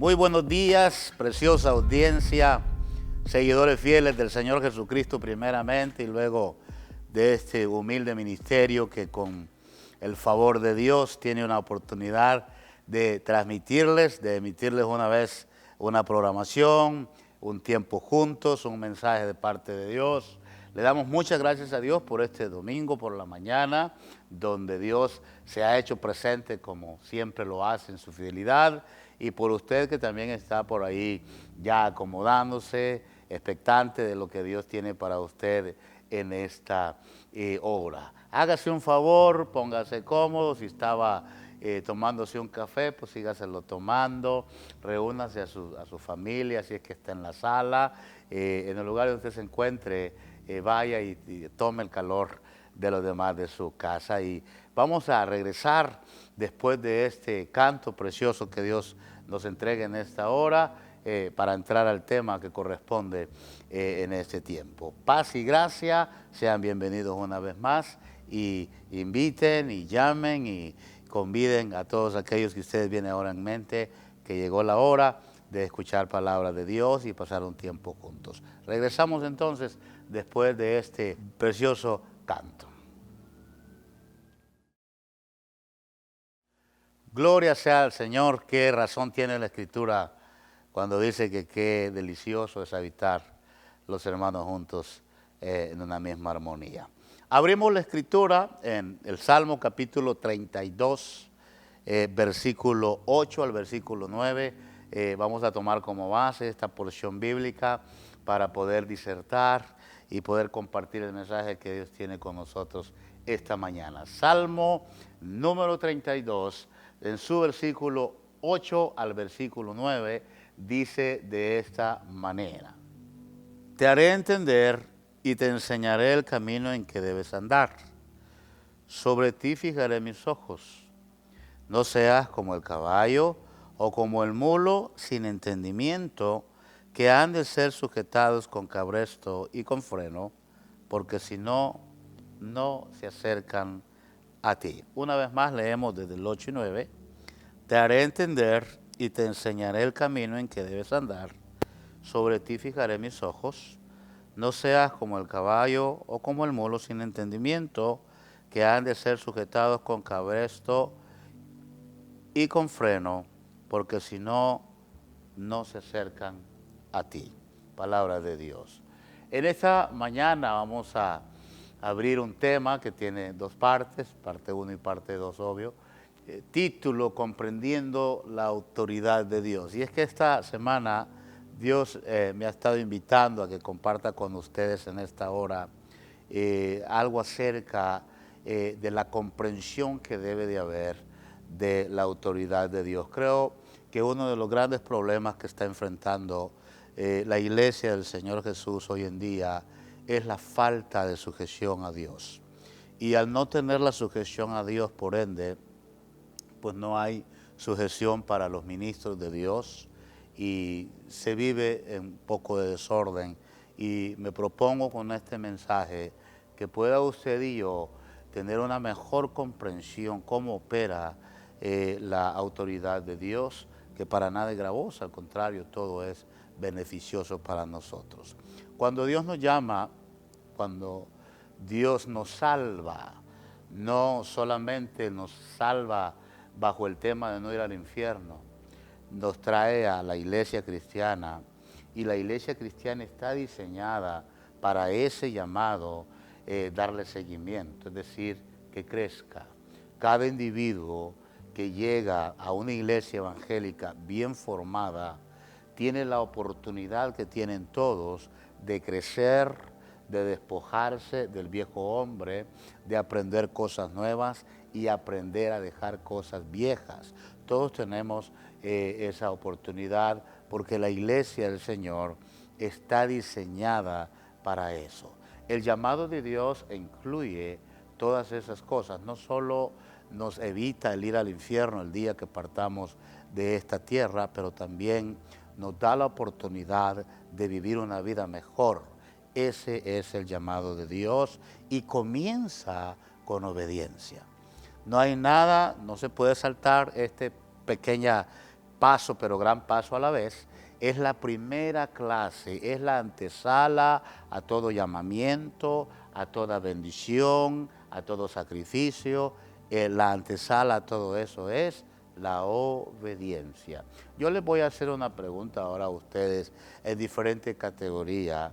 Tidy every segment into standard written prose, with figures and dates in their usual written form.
Muy buenos días, preciosa audiencia, seguidores fieles del Señor Jesucristo primeramente y luego de este humilde ministerio que con el favor de Dios tiene una oportunidad de transmitirles, de emitirles una vez una programación, un tiempo juntos, un mensaje de parte de Dios. Le damos muchas gracias a Dios por este domingo por la mañana, donde Dios se ha hecho presente como siempre lo hace en su fidelidad, y por usted que también está por ahí ya acomodándose, expectante de lo que Dios tiene para usted en esta hora. Hágase un favor, póngase cómodo, si estaba tomándose un café, pues sígaselo tomando, reúnase a su familia, si es que está en la sala, en el lugar donde usted se encuentre, vaya y tome el calor de los demás de su casa. Y vamos a regresar después de este canto precioso que Dios nos entrega en esta hora, para entrar al tema que corresponde en este tiempo. Paz y gracia, sean bienvenidos una vez más y inviten y llamen y conviden a todos aquellos que ustedes vienen ahora en mente, que llegó la hora de escuchar palabra de Dios y pasar un tiempo juntos. Regresamos entonces después de este precioso canto. Gloria sea al Señor. Qué razón tiene la Escritura cuando dice que qué delicioso es habitar los hermanos juntos en una misma armonía. Abrimos la Escritura en el Salmo capítulo 32, versículo 8 al versículo 9. Vamos a tomar como base esta porción bíblica para poder disertar y poder compartir el mensaje que Dios tiene con nosotros esta mañana. Salmo número 32, en su versículo 8 al versículo 9, dice de esta manera: Te haré entender y te enseñaré el camino en que debes andar. Sobre ti fijaré mis ojos. No seas como el caballo o como el mulo sin entendimiento, que han de ser sujetados con cabresto y con freno, porque si no, no se acercan a ti. Una vez más leemos desde el 8 y 9. Te haré entender y te enseñaré el camino en que debes andar. Sobre ti fijaré mis ojos. No seas como el caballo o como el mulo sin entendimiento, que han de ser sujetados con cabresto y con freno, porque si no, no se acercan a ti. Palabra de Dios. En esta mañana vamos a abrir un tema que tiene dos partes, parte 1 y parte 2, obvio. Título: Comprendiendo la autoridad de Dios. Y es que esta semana Dios me ha estado invitando a que comparta con ustedes en esta hora algo acerca de la comprensión que debe de haber de la autoridad de Dios. Creo que uno de los grandes problemas que está enfrentando la iglesia del Señor Jesús hoy en día es la falta de sujeción a Dios. Y al no tener la sujeción a Dios, por ende, pues no hay sujeción para los ministros de Dios y se vive en un poco de desorden. Y me propongo con este mensaje que pueda usted y yo tener una mejor comprensión cómo opera la autoridad de Dios, que para nada es gravosa, al contrario, todo es beneficioso para nosotros. Cuando Dios nos llama, cuando Dios nos salva, no solamente nos salva bajo el tema de no ir al infierno, nos trae a la iglesia cristiana, y la iglesia cristiana está diseñada para ese llamado, darle seguimiento, es decir, que crezca. Cada individuo que llega a una iglesia evangélica bien formada tiene la oportunidad que tienen todos de crecer, de despojarse del viejo hombre, de aprender cosas nuevas y aprender a dejar cosas viejas. Todos tenemos esa oportunidad porque la iglesia del Señor está diseñada para eso. El llamado de Dios incluye todas esas cosas. No solo nos evita el ir al infierno el día que partamos de esta tierra, pero también nos da la oportunidad de vivir una vida mejor. Ese es el llamado de Dios y comienza con obediencia. No hay nada, no se puede saltar esta pequeña paso, pero gran paso a la vez, es la primera clase, es la antesala a todo llamamiento, a toda bendición, a todo sacrificio. La antesala a todo eso es la obediencia. Yo les voy a hacer una pregunta ahora a ustedes en diferentes categorías.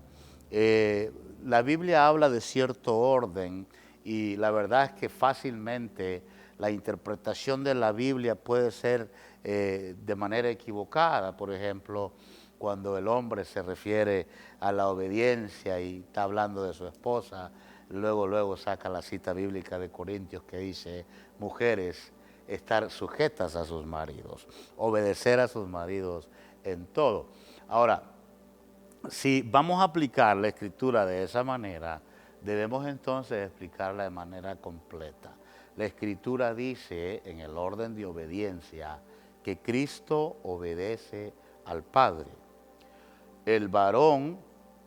La Biblia habla de cierto orden y la verdad es que fácilmente la interpretación de la Biblia puede ser de manera equivocada. Por ejemplo, cuando el hombre se refiere a la obediencia y está hablando de su esposa, luego saca la cita bíblica de Corintios que dice, mujeres, estar sujetas a sus maridos, obedecer a sus maridos en todo. Ahora, si vamos a aplicar la escritura de esa manera, debemos entonces explicarla de manera completa. La escritura dice, en el orden de obediencia, que Cristo obedece al Padre. El varón,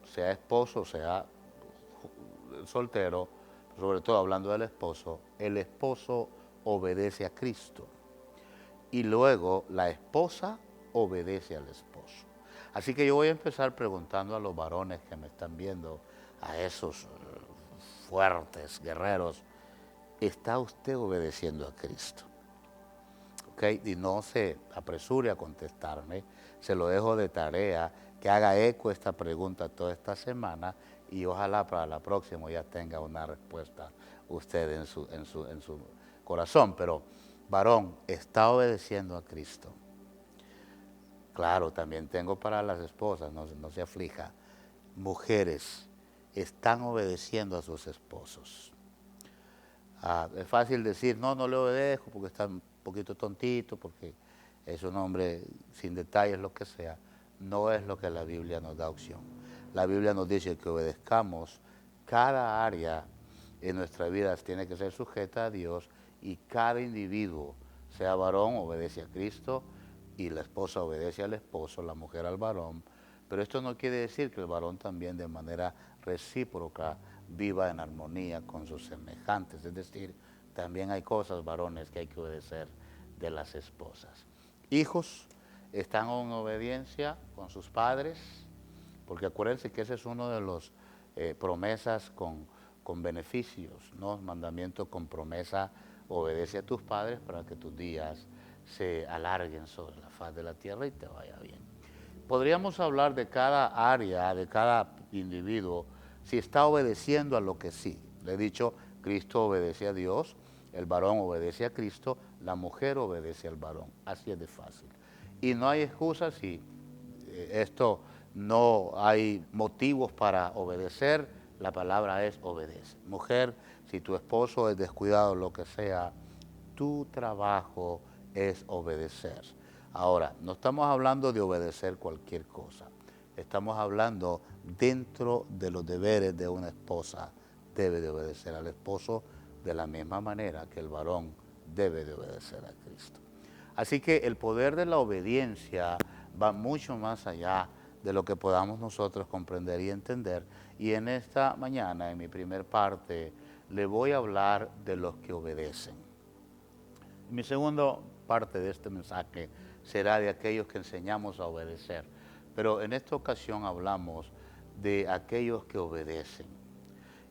sea esposo, sea soltero, sobre todo hablando del esposo, el esposo obedece a Cristo. Y luego la esposa obedece al esposo. Así que yo voy a empezar preguntando a los varones que me están viendo, a esos fuertes guerreros, ¿está usted obedeciendo a Cristo? ¿Okay? Y no se apresure a contestarme, se lo dejo de tarea, que haga eco esta pregunta toda esta semana y ojalá para la próxima ya tenga una respuesta usted en su corazón. Pero, varón, ¿está obedeciendo a Cristo? Claro, también tengo para las esposas, no se aflija. Mujeres, ¿están obedeciendo a sus esposos? Es fácil decir, no le obedezco porque está un poquito tontito, porque es un hombre sin detalles, lo que sea. No es lo que la Biblia nos da opción. La Biblia nos dice que obedezcamos cada área en nuestra vida tiene que ser sujeta a Dios y cada individuo, sea varón, obedece a Cristo y la esposa obedece al esposo, la mujer al varón. Pero esto no quiere decir que el varón también de manera recíproca viva en armonía con sus semejantes. Es decir, también hay cosas, varones, que hay que obedecer de las esposas. Hijos, están en obediencia con sus padres, porque acuérdense que ese es uno de los promesas con beneficios, ¿no? Mandamiento con promesa, obedece a tus padres para que tus días se alarguen sobre la faz de la tierra y te vaya bien. Podríamos hablar de cada área, de cada individuo, si está obedeciendo a lo que sí. Le he dicho, Cristo obedece a Dios, el varón obedece a Cristo, la mujer obedece al varón. Así es de fácil. Y no hay excusas si esto no hay motivos para obedecer, la palabra es obedece. Mujer, si tu esposo es descuidado, lo que sea, tu trabajo es obedecer. Ahora, no estamos hablando de obedecer cualquier cosa. Estamos hablando dentro de los deberes de una esposa. Debe de obedecer al esposo de la misma manera que el varón debe de obedecer a Cristo. Así que el poder de la obediencia va mucho más allá de lo que podamos nosotros comprender y entender. Y en esta mañana, en mi primer parte, le voy a hablar de los que obedecen. Mi segunda parte de este mensaje será de aquellos que enseñamos a obedecer. Pero en esta ocasión hablamos de aquellos que obedecen.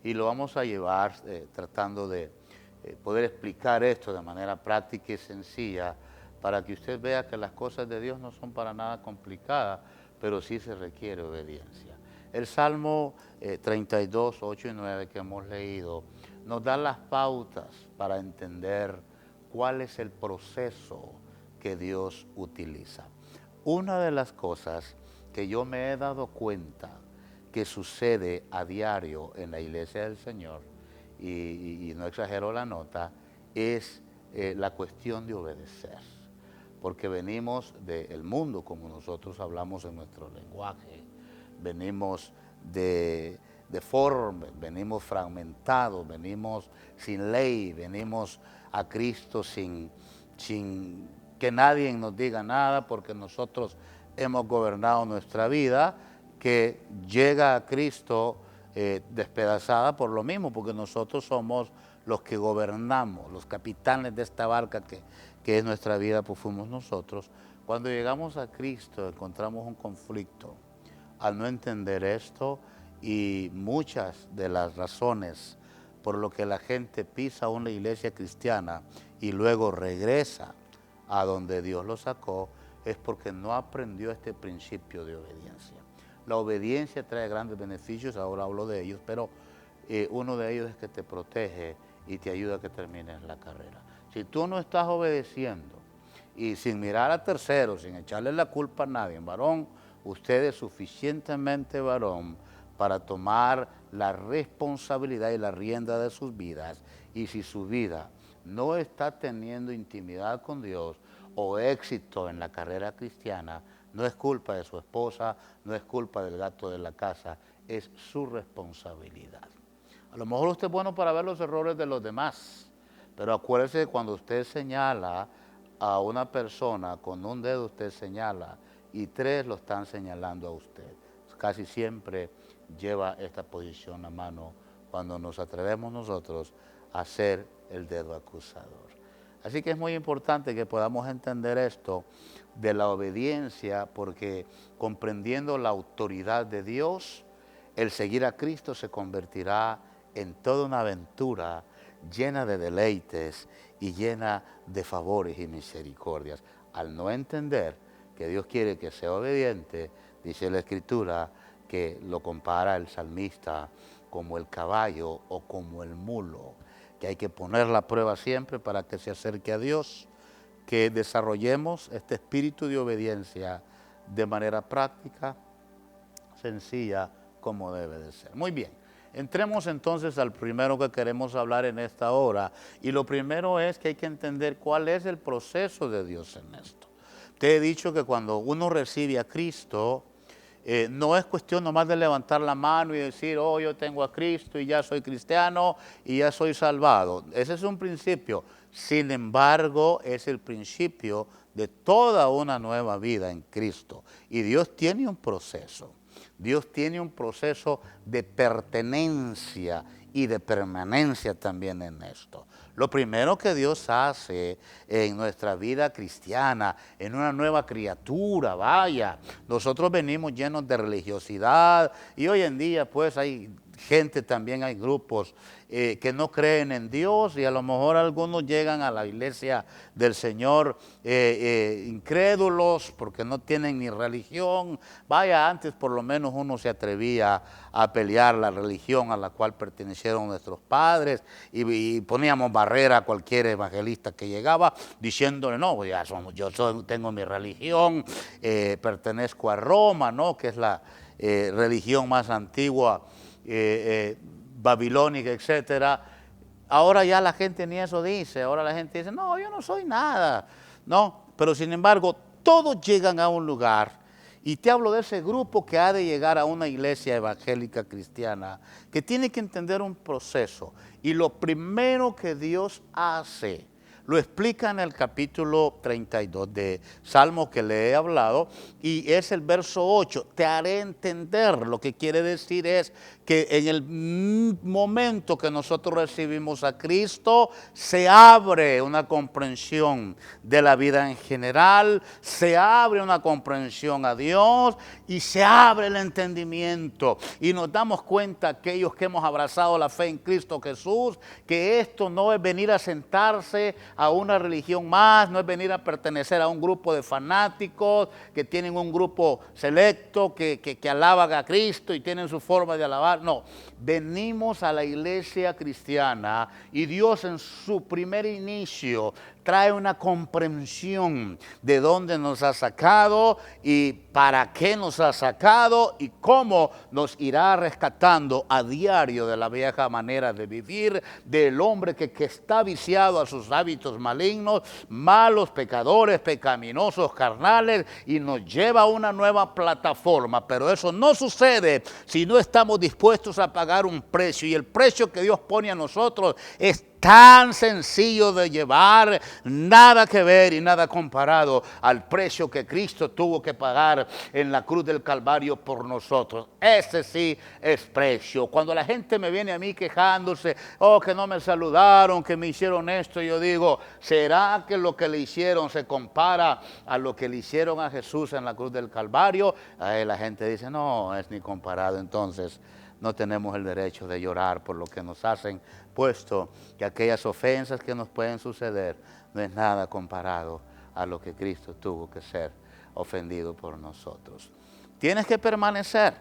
Y lo vamos a llevar tratando de poder explicar esto de manera práctica y sencilla para que usted vea que las cosas de Dios no son para nada complicadas, pero sí se requiere obediencia. El Salmo 32, 8 y 9 que hemos leído nos da las pautas para entender cuál es el proceso que Dios utiliza. Una de las cosas que yo me he dado cuenta que sucede a diario en la iglesia del Señor, y no exagero la nota, es la cuestión de obedecer. Porque venimos del mundo, como nosotros hablamos en nuestro lenguaje, venimos deformes, venimos fragmentados, venimos sin ley, venimos a Cristo sin que nadie nos diga nada, porque nosotros hemos gobernado nuestra vida, que llega a Cristo despedazada por lo mismo, porque nosotros somos los que gobernamos, los capitanes de esta barca que es nuestra vida, pues fuimos nosotros, Cuando llegamos a Cristo encontramos un conflicto al no entender esto, y muchas de las razones por lo que la gente pisa una iglesia cristiana y luego regresa a donde Dios lo sacó es porque no aprendió este principio de obediencia. La obediencia trae grandes beneficios, ahora hablo de ellos, pero uno de ellos es que te protege y te ayuda a que termines la carrera. Si tú no estás obedeciendo y sin mirar a terceros, sin echarle la culpa a nadie, varón, usted es suficientemente varón para tomar la responsabilidad y la rienda de sus vidas, y si su vida no está teniendo intimidad con Dios o éxito en la carrera cristiana, no es culpa de su esposa, no es culpa del gato de la casa, es su responsabilidad. A lo mejor usted es bueno para ver los errores de los demás, pero acuérdese que cuando usted señala a una persona con un dedo, usted señala y tres lo están señalando a usted. Casi siempre lleva esta posición a mano cuando nos atrevemos nosotros a hacer el dedo acusador. Así que es muy importante que podamos entender esto de la obediencia, porque comprendiendo la autoridad de Dios, el seguir a Cristo se convertirá en toda una aventura llena de deleites y llena de favores y misericordias. Al no entender que Dios quiere que sea obediente, dice la Escritura que lo compara el salmista como el caballo o como el mulo, que hay que poner la prueba siempre para que se acerque a Dios, que desarrollemos este espíritu de obediencia de manera práctica, sencilla, como debe de ser. Muy bien, entremos entonces al primero que queremos hablar en esta hora, y lo primero es que hay que entender cuál es el proceso de Dios en esto. Te he dicho que cuando uno recibe a Cristo, no es cuestión nomás de levantar la mano y decir, oh, yo tengo a Cristo y ya soy cristiano y ya soy salvado. Ese es un principio. Sin embargo, es el principio de toda una nueva vida en Cristo. Y Dios tiene un proceso. Dios tiene un proceso de pertenencia y de permanencia también en esto. Lo primero que Dios hace en nuestra vida cristiana, en una nueva criatura, vaya, nosotros venimos llenos de religiosidad, y hoy en día pues hay gente también, hay grupos que no creen en Dios, y a lo mejor algunos llegan a la iglesia del Señor incrédulos porque no tienen ni religión. Vaya, antes por lo menos uno se atrevía a pelear la religión a la cual pertenecieron nuestros padres, y poníamos barrera a cualquier evangelista que llegaba diciéndole, no, ya tengo mi religión, pertenezco a Roma, ¿no?, que es la religión más antigua, babilónica, etcétera. Ahora ya la gente ni eso dice, ahora la gente dice, no, yo no soy nada, no, pero sin embargo todos llegan a un lugar, y te hablo de ese grupo que ha de llegar a una iglesia evangélica cristiana, que tiene que entender un proceso, y lo primero que Dios hace, lo explica en el capítulo 32 de Salmo que le he hablado, y es el verso 8. Te haré entender. Lo que quiere decir es que en el momento que nosotros recibimos a Cristo, se abre una comprensión de la vida en general, se abre una comprensión a Dios y se abre el entendimiento. Y nos damos cuenta, aquellos que hemos abrazado la fe en Cristo Jesús, que esto no es venir a sentarse a una religión más, no es venir a pertenecer a un grupo de fanáticos que tienen un grupo selecto que alaban a Cristo y tienen su forma de alabar. No, venimos a la iglesia cristiana, y Dios en su primer inicio trae una comprensión de dónde nos ha sacado y para qué nos ha sacado y cómo nos irá rescatando a diario de la vieja manera de vivir, del hombre que está viciado a sus hábitos malignos, malos, pecadores, pecaminosos, carnales, y nos lleva a una nueva plataforma. Pero eso no sucede si no estamos dispuestos a pagar un precio, y el precio que Dios pone a nosotros es tan sencillo de llevar, nada que ver y nada comparado al precio que Cristo tuvo que pagar en la cruz del Calvario por nosotros. Ese sí es precio. Cuando la gente me viene a mí quejándose, oh, que no me saludaron, que me hicieron esto, yo digo, ¿será que lo que le hicieron se compara a lo que le hicieron a Jesús en la cruz del Calvario? Ahí la gente dice, no, es ni comparado. Entonces no tenemos el derecho de llorar por lo que nos hacen, puesto que aquellas ofensas que nos pueden suceder no es nada comparado a lo que Cristo tuvo que ser ofendido por nosotros. Tienes que permanecer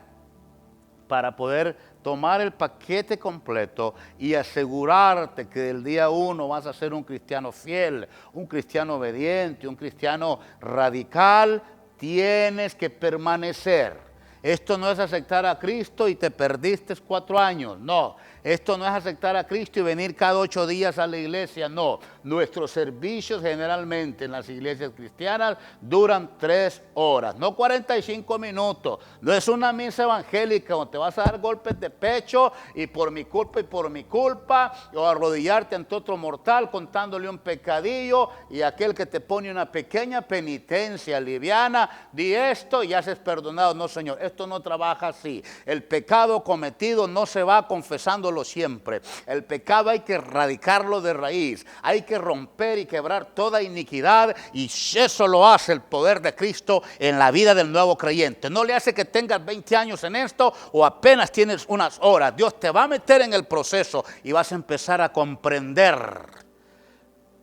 para poder tomar el paquete completo y asegurarte que del día 1 vas a ser un cristiano fiel, un cristiano obediente, un cristiano radical. Tienes que permanecer. Esto no es aceptar a Cristo y te perdiste 4 años, no. Esto no es aceptar a Cristo y venir cada 8 días a la iglesia, no. Nuestros servicios generalmente en las iglesias cristianas duran 3 horas, no 45 minutos. No es una misa evangélica donde te vas a dar golpes de pecho y por mi culpa, o arrodillarte ante otro mortal contándole un pecadillo y aquel que te pone una pequeña penitencia liviana, di esto y ya seas perdonado. No, Señor, esto no trabaja así. El pecado cometido no se va confesándolo siempre. El pecado hay que erradicarlo de raíz. Hay que romper y quebrar toda iniquidad, y eso lo hace el poder de Cristo en la vida del nuevo creyente. No le hace que tengas 20 años en esto o apenas tienes unas horas. Dios te va a meter en el proceso y vas a empezar a comprender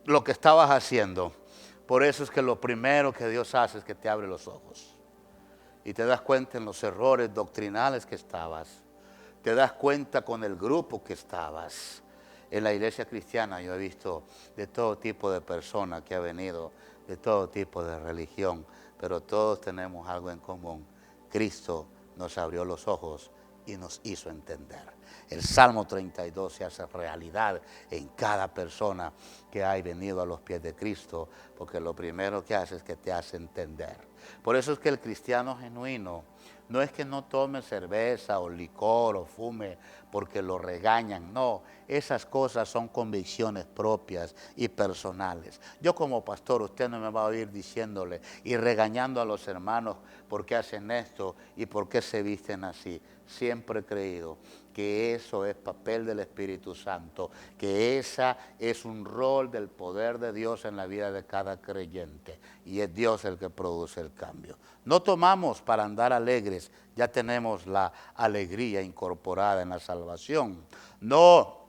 lo que estabas haciendo. Por eso es que lo primero que Dios hace es que te abre los ojos. Y te das cuenta en los errores doctrinales que estabas. Te das cuenta con el grupo que estabas. En la iglesia cristiana yo he visto de todo tipo de personas que ha venido, de todo tipo de religión, pero todos tenemos algo en común. Cristo nos abrió los ojos y nos hizo entender. El Salmo 32 se hace realidad en cada persona que ha venido a los pies de Cristo, porque lo primero que hace es que te hace entender. Por eso es que el cristiano genuino no es que no tome cerveza o licor o fume porque lo regañan, no. Esas cosas son convicciones propias y personales. Yo como pastor, usted no me va a oír diciéndole y regañando a los hermanos por qué hacen esto y por qué se visten así. Siempre he creído que eso es papel del Espíritu Santo, que esa es un rol del poder de Dios en la vida de cada creyente, y es Dios el que produce el cambio. No tomamos para andar alegres, ya tenemos la alegría incorporada en la salvación. No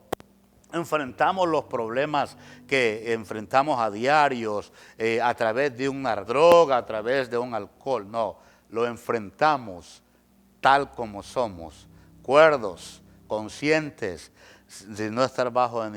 enfrentamos los problemas que enfrentamos a diarios a través de una droga, a través de un alcohol, no, lo enfrentamos tal como somos, cuerdos, conscientes, sin no estar bajo de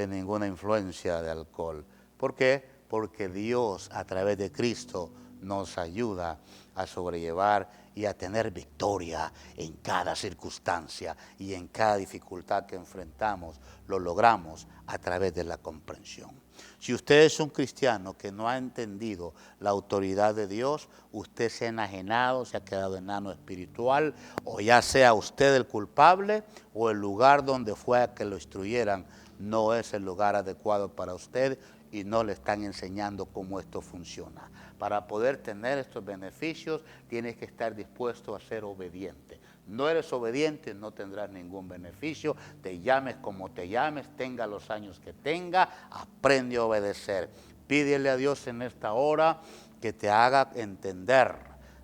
ninguna influencia de alcohol. ¿Por qué? Porque Dios a través de Cristo nos ayuda a sobrellevar y a tener victoria en cada circunstancia y en cada dificultad que enfrentamos. Lo logramos a través de la comprensión. Si usted es un cristiano que no ha entendido la autoridad de Dios, usted se ha enajenado, se ha quedado enano espiritual, o ya sea usted el culpable o el lugar donde fue a que lo instruyeran no es el lugar adecuado para usted y no le están enseñando cómo esto funciona. Para poder tener estos beneficios tienes que estar dispuesto a ser obediente. No eres obediente, no tendrás ningún beneficio. Te llames como te llames, tenga los años que tenga, aprende a obedecer. Pídele a Dios en esta hora que te haga entender,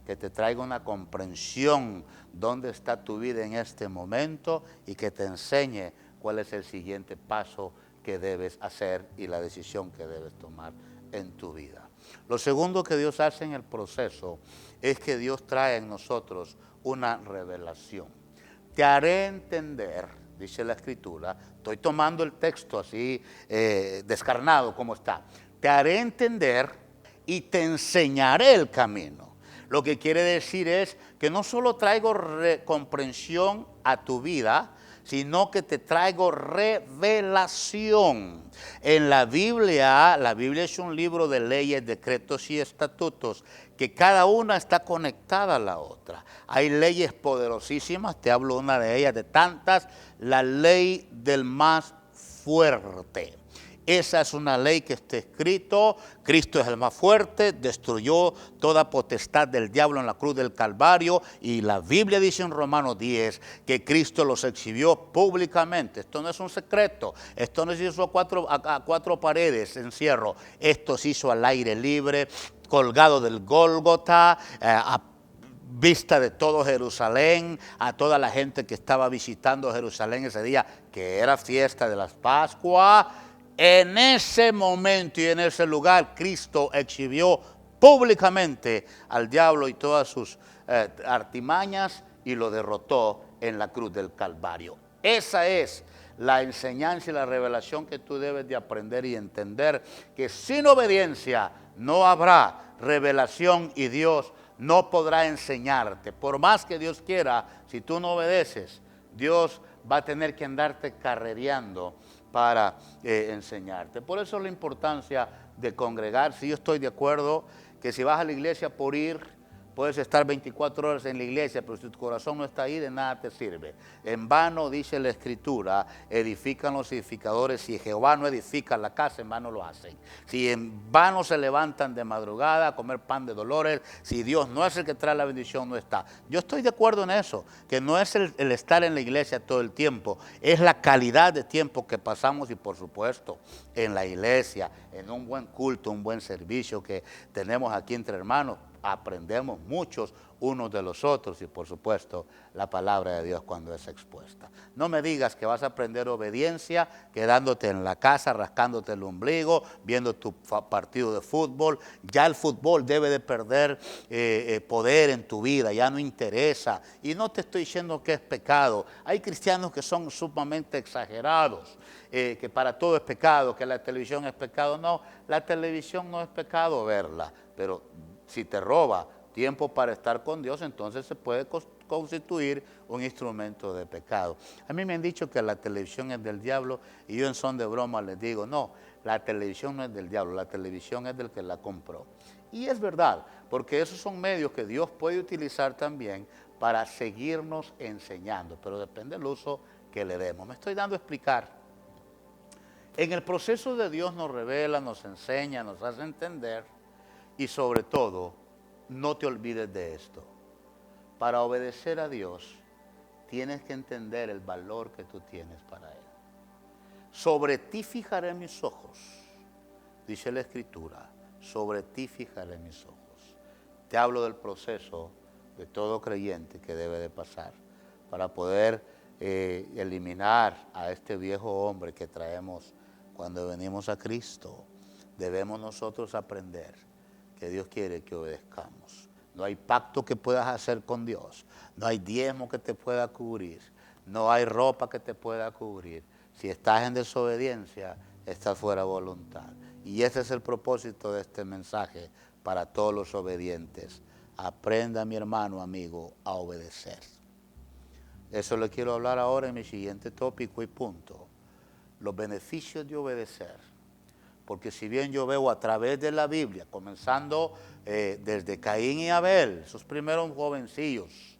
que te traiga una comprensión dónde está tu vida en este momento y que te enseñe cuál es el siguiente paso que debes hacer y la decisión que debes tomar en tu vida. Lo segundo que Dios hace en el proceso es que Dios trae en nosotros una revelación. Te haré entender, dice la Escritura, estoy tomando el texto así descarnado como está, te haré entender y te enseñaré el camino. Lo que quiere decir es que no solo traigo comprensión a tu vida, sino que te traigo revelación. En la Biblia es un libro de leyes, decretos y estatutos, que cada una está conectada a la otra. Hay leyes poderosísimas, te hablo de una de ellas, de tantas, la ley del más fuerte. Esa es una ley que está escrito. Cristo es el más fuerte, destruyó toda potestad del diablo en la cruz del Calvario, y la Biblia dice en Romanos 10 que Cristo los exhibió públicamente. Esto no es un secreto, esto no se hizo a cuatro paredes, encierro. Esto se hizo al aire libre, colgado del Gólgota, a vista de todo Jerusalén, a toda la gente que estaba visitando Jerusalén ese día, que era fiesta de las Pascuas. En ese momento y en ese lugar, Cristo exhibió públicamente al diablo y todas sus artimañas, y lo derrotó en la cruz del Calvario. Esa es la enseñanza y la revelación que tú debes de aprender y entender, que sin obediencia no habrá revelación y Dios no podrá enseñarte. Por más que Dios quiera, si tú no obedeces, Dios va a tener que andarte carrereando para enseñarte. Por eso la importancia de congregarse. Yo estoy de acuerdo que si vas a la iglesia por ir, puedes estar 24 horas en la iglesia, pero si tu corazón no está ahí, de nada te sirve. En vano, dice la Escritura, edifican los edificadores. Si Jehová no edifica la casa, en vano lo hacen. Si en vano se levantan de madrugada a comer pan de dolores, si Dios no es el que trae la bendición, no está. Yo estoy de acuerdo en eso, que no es el estar en la iglesia todo el tiempo, es la calidad de tiempo que pasamos, y por supuesto, en la iglesia, en un buen culto, un buen servicio que tenemos aquí entre hermanos, aprendemos muchos unos de los otros, y por supuesto la palabra de Dios cuando es expuesta. No me digas que vas a aprender obediencia quedándote en la casa, rascándote el ombligo, viendo tu partido de fútbol. Ya el fútbol debe de perder poder en tu vida, ya no interesa. Y no te estoy diciendo que es pecado. Hay cristianos que son sumamente exagerados, que para todo es pecado, que la televisión es pecado. No, la televisión no es pecado verla, pero si te roba tiempo para estar con Dios, entonces se puede constituir un instrumento de pecado. A mí me han dicho que la televisión es del diablo, y yo en son de broma les digo, no, la televisión no es del diablo, la televisión es del que la compró. Y es verdad, porque esos son medios que Dios puede utilizar también para seguirnos enseñando, pero depende del uso que le demos. Me estoy dando a explicar. En el proceso de Dios nos revela, nos enseña, nos hace entender. Y sobre todo, no te olvides de esto. Para obedecer a Dios, tienes que entender el valor que tú tienes para Él. Sobre ti fijaré mis ojos, dice la Escritura, sobre ti fijaré mis ojos. Te hablo del proceso de todo creyente que debe de pasar para poder eliminar a este viejo hombre que traemos cuando venimos a Cristo. Debemos nosotros aprender que Dios quiere que obedezcamos. No hay pacto que puedas hacer con Dios, no hay diezmo que te pueda cubrir, no hay ropa que te pueda cubrir. Si estás en desobediencia, estás fuera de voluntad. Y ese es el propósito de este mensaje para todos los obedientes. Aprenda, mi hermano, amigo, a obedecer. Eso le quiero hablar ahora en mi siguiente tópico y punto. Los beneficios de obedecer. Porque si bien yo veo a través de la Biblia, comenzando desde Caín y Abel, esos primeros jovencillos,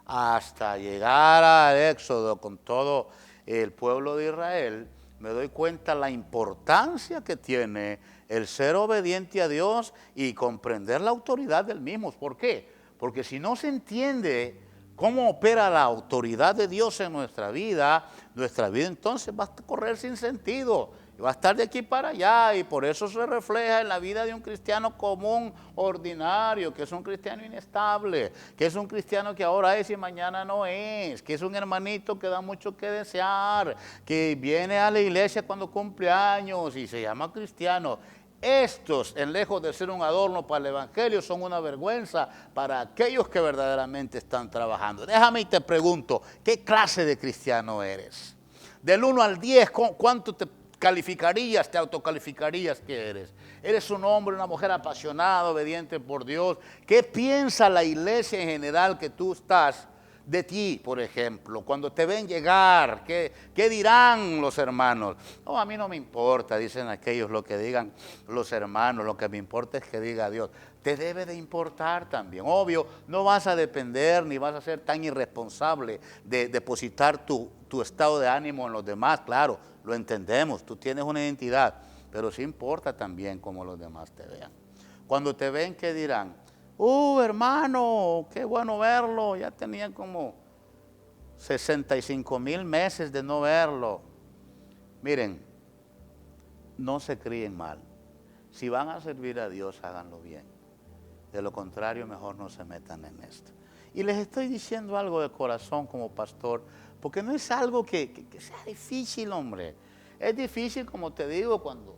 hasta llegar al Éxodo con todo el pueblo de Israel, me doy cuenta la importancia que tiene el ser obediente a Dios y comprender la autoridad del mismo. ¿Por qué? Porque si no se entiende cómo opera la autoridad de Dios en nuestra vida entonces va a correr sin sentido. Va a estar de aquí para allá, y por eso se refleja en la vida de un cristiano común, ordinario, que es un cristiano inestable, que es un cristiano que ahora es y mañana no es, que es un hermanito que da mucho que desear, que viene a la iglesia cuando cumple años y se llama cristiano. Estos, en lejos de ser un adorno para el evangelio, son una vergüenza para aquellos que verdaderamente están trabajando. Déjame y te pregunto, ¿qué clase de cristiano eres? Del 1 al 10, ¿cuánto te calificarías, te autocalificarías que eres? ¿Eres un hombre, una mujer apasionada, obediente por Dios? ¿Qué piensa la iglesia en general que tú estás de ti, por ejemplo, cuando te ven llegar, ¿qué dirán los hermanos? No, a mí no me importa, dicen aquellos, lo que digan los hermanos, lo que me importa es que diga Dios. Te debe de importar también. Obvio, no vas a depender ni vas a ser tan irresponsable de depositar tu estado de ánimo en los demás. Claro, lo entendemos, tú tienes una identidad, pero sí importa también cómo los demás te vean. Cuando te ven, ¿qué dirán? Hermano, qué bueno verlo. Ya tenía como 65,000 meses de no verlo. Miren, no se críen mal. Si van a servir a Dios, háganlo bien. De lo contrario, mejor no se metan en esto. Y les estoy diciendo algo de corazón como pastor, porque no es algo que sea difícil, hombre. Es difícil, como te digo, cuando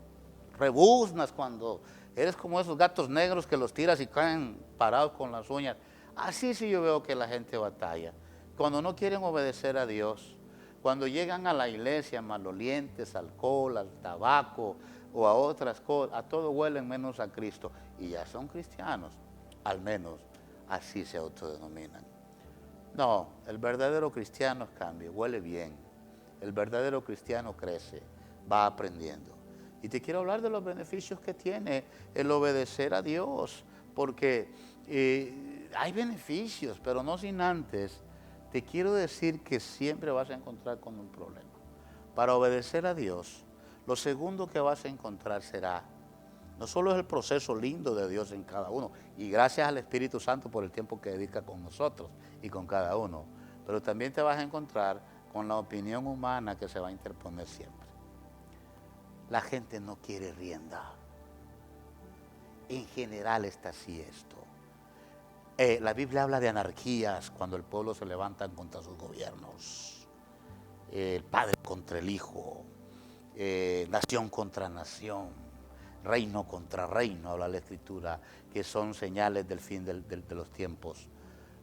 rebuznas, cuando eres como esos gatos negros que los tiras y caen parados con las uñas. Así sí yo veo que la gente batalla. Cuando no quieren obedecer a Dios, cuando llegan a la iglesia malolientes, alcohol, al tabaco o a otras cosas, a todo huelen menos a Cristo. Y ya son cristianos, al menos así se autodenominan. No, el verdadero cristiano cambia, huele bien. El verdadero cristiano crece, va aprendiendo. Y te quiero hablar de los beneficios que tiene el obedecer a Dios, porque hay beneficios, pero no sin antes. Te quiero decir que siempre vas a encontrar con un problema. Para obedecer a Dios, lo segundo que vas a encontrar será, no solo es el proceso lindo de Dios en cada uno, y gracias al Espíritu Santo por el tiempo que dedica con nosotros y con cada uno, pero también te vas a encontrar con la opinión humana que se va a interponer siempre. La gente no quiere rienda. En general está así esto. La Biblia habla de anarquías cuando el pueblo se levanta contra sus gobiernos. El padre contra el hijo, nación contra nación, reino contra reino, habla la Escritura, que son señales del fin de los tiempos.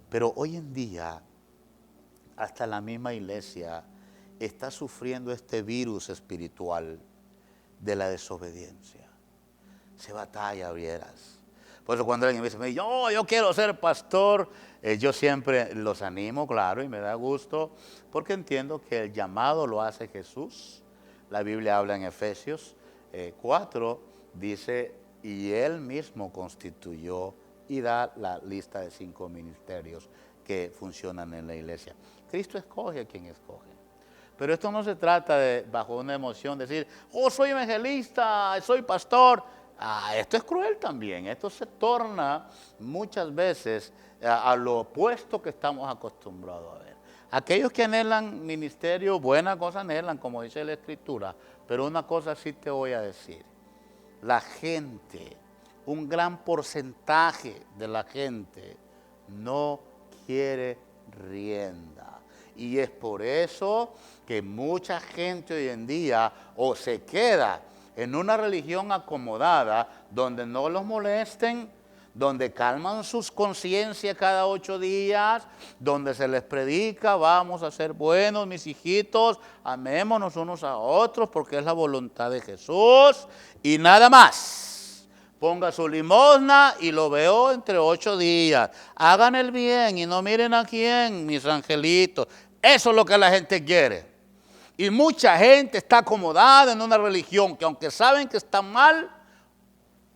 Pero hoy en día, hasta la misma iglesia está sufriendo este virus espiritual de la desobediencia. Se batalla, vieras. Por eso cuando alguien me dice, yo quiero ser pastor, yo siempre los animo, claro, y me da gusto, porque entiendo que el llamado lo hace Jesús. La Biblia habla en Efesios 4, dice, y Él mismo constituyó y da la lista de 5 ministerios que funcionan en la iglesia. Cristo escoge a quien escoge. Pero esto no se trata de, bajo una emoción, decir, soy evangelista, soy pastor. Esto es cruel también. Esto se torna muchas veces a lo opuesto que estamos acostumbrados a ver. Aquellos que anhelan ministerio, buena cosa anhelan, como dice la Escritura. Pero una cosa sí te voy a decir. La gente, un gran porcentaje de la gente, no quiere rienda. Y es por eso que mucha gente hoy en día o se queda en una religión acomodada donde no los molesten, donde calman sus conciencias cada 8 días, donde se les predica, vamos a ser buenos, mis hijitos, amémonos unos a otros porque es la voluntad de Jesús y nada más. Ponga su limosna y lo veo entre 8 días. Hagan el bien y no miren a quién, mis angelitos. Eso es lo que la gente quiere. Y mucha gente está acomodada en una religión que aunque saben que está mal,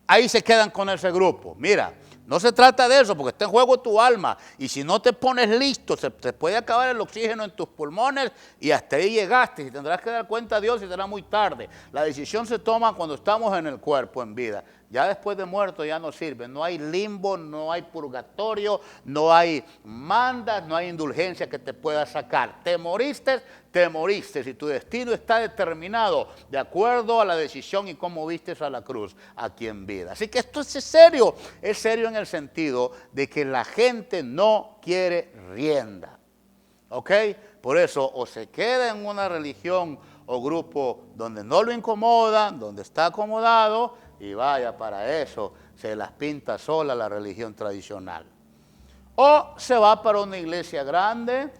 ahí se quedan con ese grupo. Mira, no se trata de eso porque está en juego tu alma. Y si no te pones listo, se te puede acabar el oxígeno en tus pulmones y hasta ahí llegaste. Y tendrás que dar cuenta a Dios y será muy tarde. La decisión se toma cuando estamos en el cuerpo, en vida. Ya después de muerto ya no sirve. No hay limbo, no hay purgatorio, no hay mandas, no hay indulgencia que te pueda sacar. Te moriste y tu destino está determinado de acuerdo a la decisión y cómo vistes a la cruz aquí en vida. Así que esto es serio en el sentido de que la gente no quiere rienda. ¿Ok? Por eso o se queda en una religión o grupo donde no lo incomodan, donde está acomodado, y vaya, para eso se las pinta sola la religión tradicional. O se va para una iglesia grande,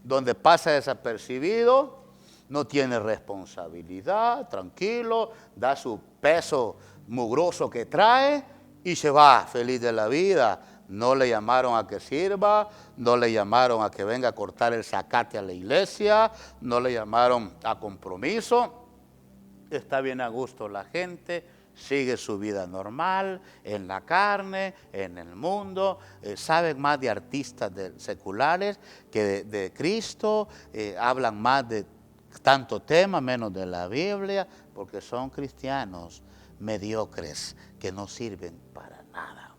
donde pasa desapercibido, no tiene responsabilidad, tranquilo, da su peso mugroso que trae y se va feliz de la vida, No le llamaron a que sirva, no le llamaron a que venga a cortar el zacate a la iglesia, no le llamaron a compromiso. Está bien a gusto la gente, sigue su vida normal, en la carne, en el mundo, saben más de artistas seculares que de Cristo, hablan más de tanto tema, menos de la Biblia, porque son cristianos mediocres que no sirven para nada.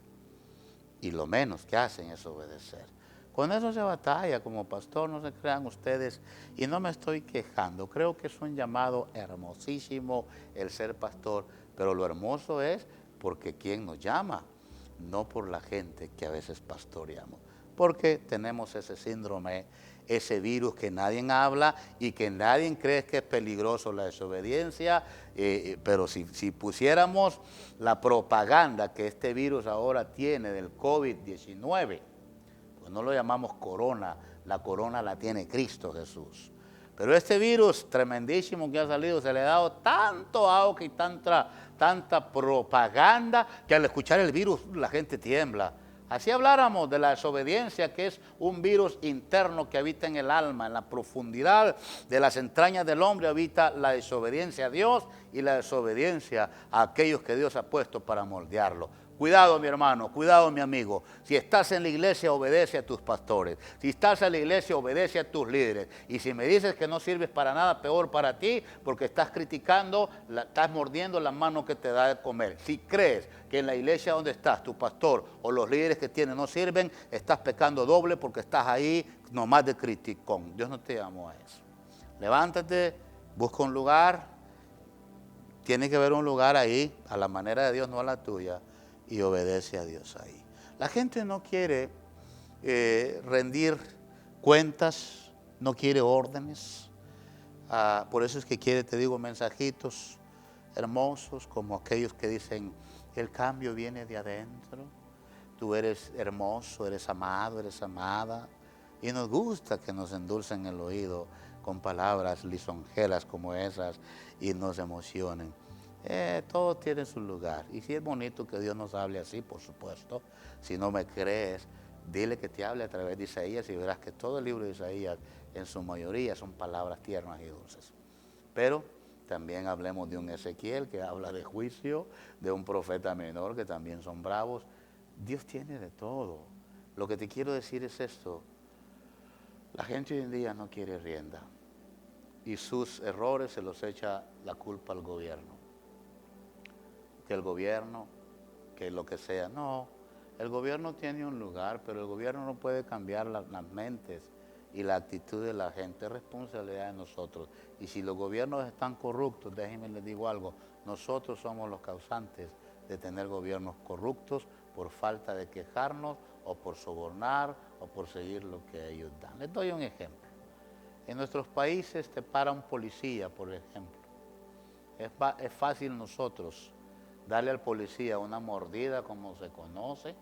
Y lo menos que hacen es obedecer. Con eso se batalla como pastor, no se crean ustedes, y no me estoy quejando. Creo que es un llamado hermosísimo el ser pastor, pero lo hermoso es porque ¿quién nos llama? No por la gente que a veces pastoreamos, porque tenemos ese síndrome, ese virus que nadie habla y que nadie cree que es peligroso la desobediencia, pero si pusiéramos la propaganda que este virus ahora tiene del COVID-19, pues no lo llamamos corona, la corona la tiene Cristo Jesús. Pero este virus tremendísimo que ha salido, se le ha dado tanto auge y tanta propaganda que al escuchar el virus la gente tiembla. Así habláramos de la desobediencia, que es un virus interno que habita en el alma, en la profundidad de las entrañas del hombre habita la desobediencia a Dios y la desobediencia a aquellos que Dios ha puesto para moldearlo. Cuidado, mi hermano, cuidado, mi amigo. Si estás en la iglesia, obedece a tus pastores. Si estás en la iglesia, obedece a tus líderes. Y si me dices que no sirves para nada, peor para ti, porque estás criticando, estás mordiendo la mano que te da de comer. Si crees que en la iglesia donde estás, tu pastor o los líderes que tienes no sirven, estás pecando doble porque estás ahí nomás de criticón. Dios no te llamó a eso. Levántate, busca un lugar. Tiene que haber un lugar ahí, a la manera de Dios, no a la tuya. Y obedece a Dios ahí. La gente no quiere rendir cuentas, no quiere órdenes. Por eso es que quiere, te digo, mensajitos hermosos como aquellos que dicen, el cambio viene de adentro. Tú eres hermoso, eres amado, eres amada. Y nos gusta que nos endulcen el oído con palabras lisonjeras como esas y nos emocionen. Todo tiene su lugar. Y si es bonito que Dios nos hable así, por supuesto. Si no me crees, dile que te hable a través de Isaías y verás que todo el libro de Isaías, en su mayoría, son palabras tiernas y dulces. Pero también hablemos de un Ezequiel que habla de juicio, de un profeta menor que también son bravos. Dios tiene de todo. Lo que te quiero decir es esto. La gente hoy en día no quiere rienda. Y sus errores se los echa la culpa al gobierno. Que el gobierno, que lo que sea. No, el gobierno tiene un lugar, pero el gobierno no puede cambiar las mentes y la actitud de la gente. Es responsabilidad de nosotros. Y si los gobiernos están corruptos, déjenme les digo algo, nosotros somos los causantes de tener gobiernos corruptos por falta de quejarnos o por sobornar o por seguir lo que ellos dan. Les doy un ejemplo. En nuestros países te para un policía, por ejemplo. Es fácil nosotros darle al policía una mordida, como se conoce,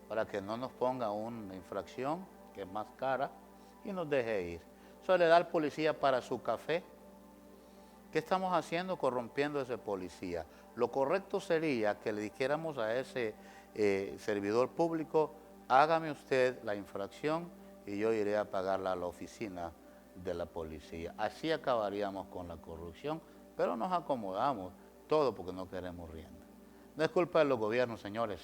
para que no nos ponga una infracción que es más cara y nos deje ir. Eso le da al policía para su café. ¿Qué estamos haciendo? Corrompiendo a ese policía. Lo correcto sería que le dijéramos a ese servidor público, hágame usted la infracción y yo iré a pagarla a la oficina de la policía. Así acabaríamos con la corrupción, pero nos acomodamos todo porque no queremos rienda. No es culpa de los gobiernos, señores.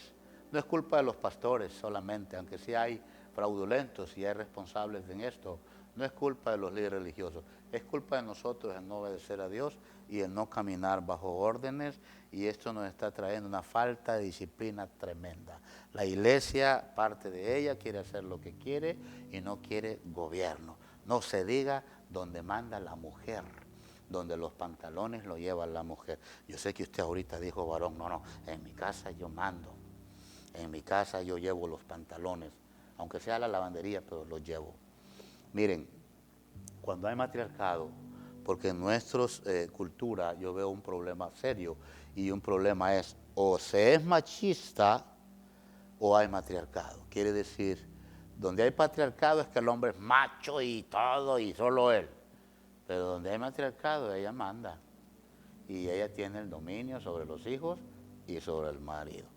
No es culpa de los pastores solamente, aunque sí hay fraudulentos y hay responsables en esto. No es culpa de los líderes religiosos. Es culpa de nosotros el no obedecer a Dios y el no caminar bajo órdenes. Y esto nos está trayendo una falta de disciplina tremenda. La iglesia, parte de ella, quiere hacer lo que quiere y no quiere gobierno. No se diga donde manda la mujer, donde los pantalones lo lleva la mujer. Yo sé que usted ahorita dijo, varón, no, en mi casa yo mando. En mi casa yo llevo los pantalones, aunque sea la lavandería, pero los llevo. Miren, cuando hay matriarcado, porque en nuestra cultura yo veo un problema serio, y un problema es, o se es machista, o hay matriarcado. Quiere decir, donde hay patriarcado es que el hombre es macho y todo, y solo él. Pero donde hay matriarcado, ella manda. Y ella tiene el dominio sobre los hijos y sobre el marido.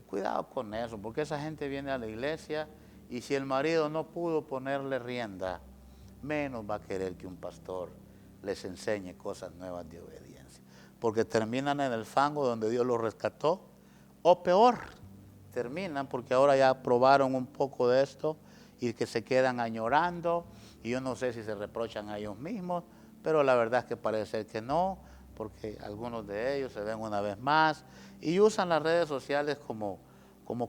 Cuidado con eso, porque esa gente viene a la iglesia y si el marido no pudo ponerle rienda, menos va a querer que un pastor les enseñe cosas nuevas de obediencia. Porque terminan en el fango donde Dios los rescató, o peor, terminan porque ahora ya probaron un poco de esto y que se quedan añorando, y yo no sé si se reprochan a ellos mismos, pero la verdad es que parece ser que no, porque algunos de ellos se ven una vez más y usan las redes sociales como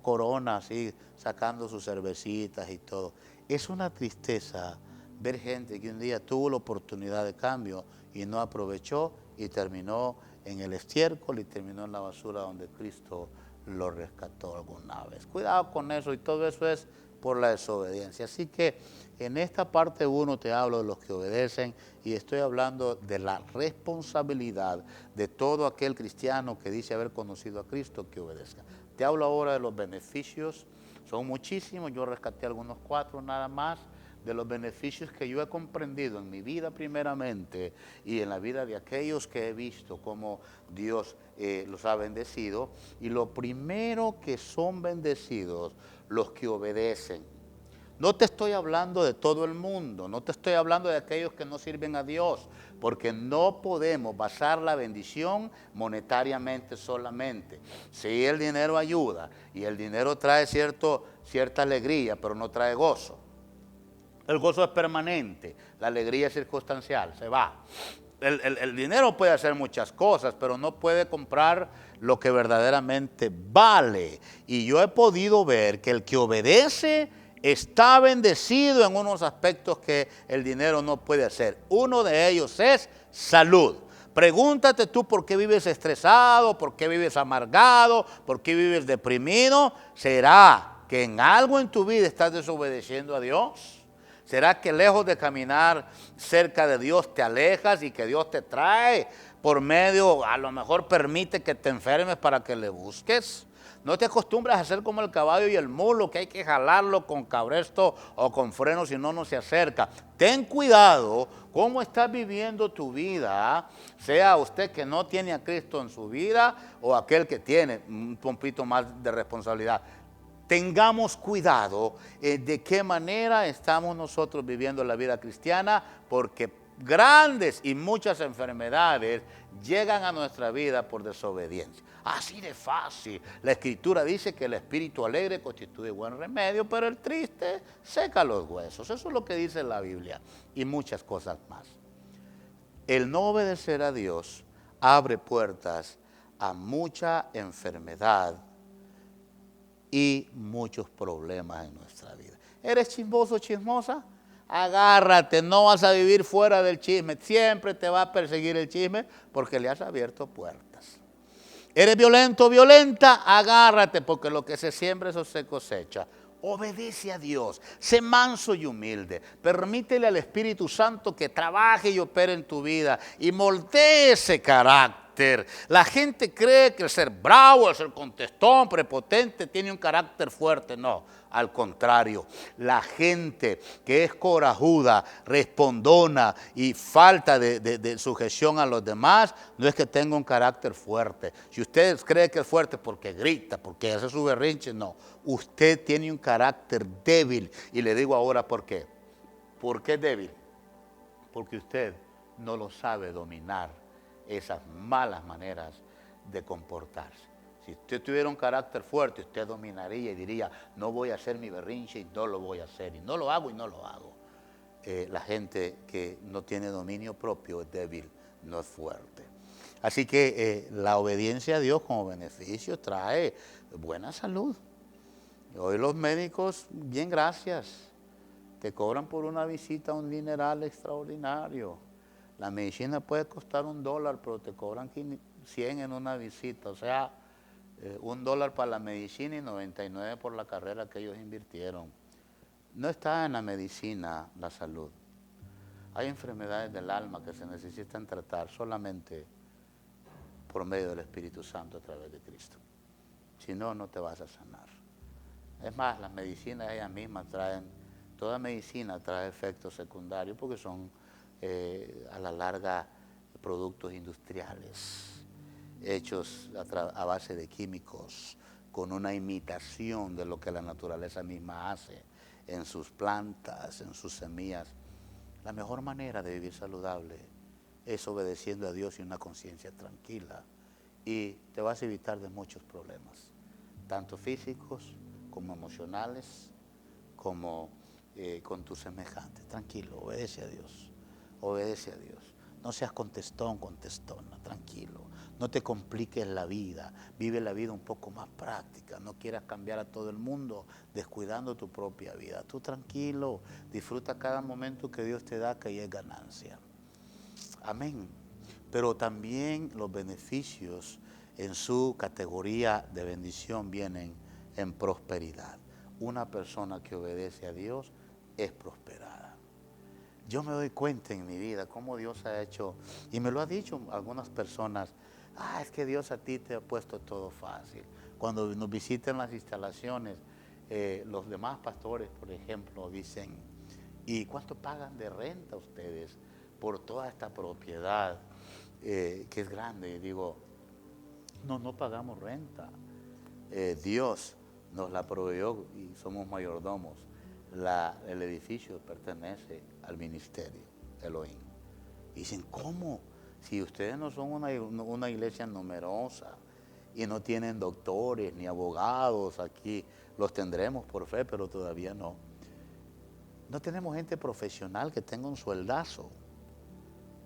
coronas, ¿sí? Sacando sus cervecitas y todo. Es una tristeza ver gente que un día tuvo la oportunidad de cambio y no aprovechó y terminó en el estiércol y terminó en la basura donde Cristo lo rescató alguna vez. Cuidado con eso, y todo eso es por la desobediencia. Así que en esta parte 1 te hablo de los que obedecen y estoy hablando de la responsabilidad de todo aquel cristiano que dice haber conocido a Cristo que obedezca. Te hablo ahora de los beneficios, son muchísimos, yo rescaté algunos 4 nada más, de los beneficios que yo he comprendido en mi vida primeramente y en la vida de aquellos que he visto cómo Dios los ha bendecido. Y lo primero que son bendecidos, los que obedecen. No te estoy hablando de todo el mundo, no te estoy hablando de aquellos que no sirven a Dios, porque no podemos basar la bendición monetariamente solamente. Sí, el dinero ayuda y el dinero trae cierta alegría, pero no trae gozo. El gozo es permanente, la alegría es circunstancial, se va. El dinero puede hacer muchas cosas, pero no puede comprar lo que verdaderamente vale. Y yo he podido ver que el que obedece está bendecido en unos aspectos que el dinero no puede hacer. Uno de ellos es salud. Pregúntate tú por qué vives estresado, por qué vives amargado, por qué vives deprimido. ¿Será que en algo en tu vida estás desobedeciendo a Dios? ¿Será que lejos de caminar cerca de Dios te alejas y que Dios te trae por medio, a lo mejor permite que te enfermes para que le busques? No te acostumbras a ser como el caballo y el mulo, que hay que jalarlo con cabresto o con freno, si no, no se acerca. Ten cuidado cómo estás viviendo tu vida, sea usted que no tiene a Cristo en su vida o aquel que tiene un poquito más de responsabilidad. Tengamos cuidado de qué manera estamos nosotros viviendo la vida cristiana, porque grandes y muchas enfermedades llegan a nuestra vida por desobediencia. Así de fácil. La Escritura dice que el espíritu alegre constituye buen remedio, pero el triste seca los huesos. Eso es lo que dice la Biblia y muchas cosas más. El no obedecer a Dios abre puertas a mucha enfermedad y muchos problemas en nuestra vida. ¿Eres chismoso o chismosa? Agárrate, no vas a vivir fuera del chisme. Siempre te va a perseguir el chisme porque le has abierto puertas. ¿Eres violento o violenta? Agárrate, porque lo que se siembra eso se cosecha. Obedece a Dios, sé manso y humilde, permítele al Espíritu Santo que trabaje y opere en tu vida y moldee ese carácter. La gente cree que el ser bravo, el ser contestón, prepotente, tiene un carácter fuerte. No, al contrario, la gente que es corajuda, respondona y falta de sujeción a los demás, no es que tenga un carácter fuerte. Si usted cree que es fuerte porque grita, porque hace su berrinche, no. Usted tiene un carácter débil. Y le digo ahora por qué. ¿Por qué débil? Porque usted no lo sabe dominar, esas malas maneras de comportarse. Si usted tuviera un carácter fuerte, usted dominaría y diría, no voy a hacer mi berrinche y no lo voy a hacer. Y no lo hago y no lo hago. La gente que no tiene dominio propio es débil, no es fuerte. Así que la obediencia a Dios como beneficio trae buena salud. Hoy los médicos, bien gracias, te cobran por una visita un dineral extraordinario. La medicina puede costar $1, pero te cobran 100 en una visita. O sea, $1 para la medicina y 99 por la carrera que ellos invirtieron. No está en la medicina la salud. Hay enfermedades del alma que se necesitan tratar solamente por medio del Espíritu Santo a través de Cristo. Si no, no te vas a sanar. Es más, las medicinas ellas mismas traen, toda medicina trae efectos secundarios porque son a la larga productos industriales hechos a base de químicos con una imitación de lo que la naturaleza misma hace en sus plantas, en sus semillas. La mejor manera de vivir saludable es obedeciendo a Dios y una conciencia tranquila, y te vas a evitar de muchos problemas, tanto físicos como emocionales, como con tus semejantes. Tranquilo, obedece a Dios, obedece a Dios. No seas contestón, contestona, tranquilo. No te compliques la vida, vive la vida un poco más práctica. No quieras cambiar a todo el mundo descuidando tu propia vida. Tú tranquilo, disfruta cada momento que Dios te da, que ahí es ganancia. Amén. Pero también los beneficios en su categoría de bendición vienen en prosperidad. Una persona que obedece a Dios es prosperada. Yo me doy cuenta en mi vida cómo Dios ha hecho, y me lo ha dicho algunas personas, es que Dios a ti te ha puesto todo fácil. Cuando nos visitan las instalaciones, los demás pastores, por ejemplo, dicen, ¿y cuánto pagan de renta ustedes por toda esta propiedad que es grande? Y digo, no pagamos renta. Dios nos la proveyó y somos mayordomos. El edificio pertenece al ministerio Elohim. Y dicen, ¿cómo? Si ustedes no son una iglesia numerosa y no tienen doctores ni abogados aquí, los tendremos por fe, pero todavía no. No tenemos gente profesional que tenga un sueldazo.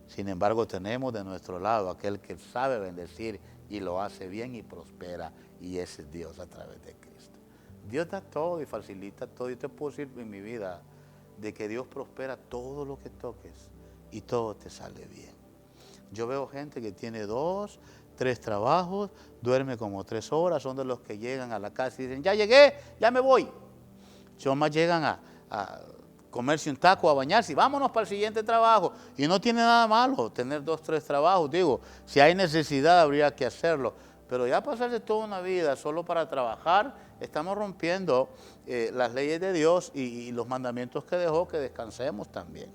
Sin embargo, tenemos de nuestro lado aquel que sabe bendecir y lo hace bien y prospera, y ese es Dios a través de Cristo. Dios da todo y facilita todo. Yo te puedo decir en mi vida de que Dios prospera todo lo que toques y todo te sale bien. Yo veo gente que tiene 2, 3 trabajos, duerme como 3 horas, son de los que llegan a la casa y dicen, ya llegué, ya me voy. Son más llegan a comerse un taco, a bañarse y vámonos para el siguiente trabajo. Y no tiene nada malo tener 2, 3 trabajos. Digo, si hay necesidad habría que hacerlo. Pero ya pasarse toda una vida solo para trabajar, estamos rompiendo las leyes de Dios y los mandamientos que dejó, que descansemos también.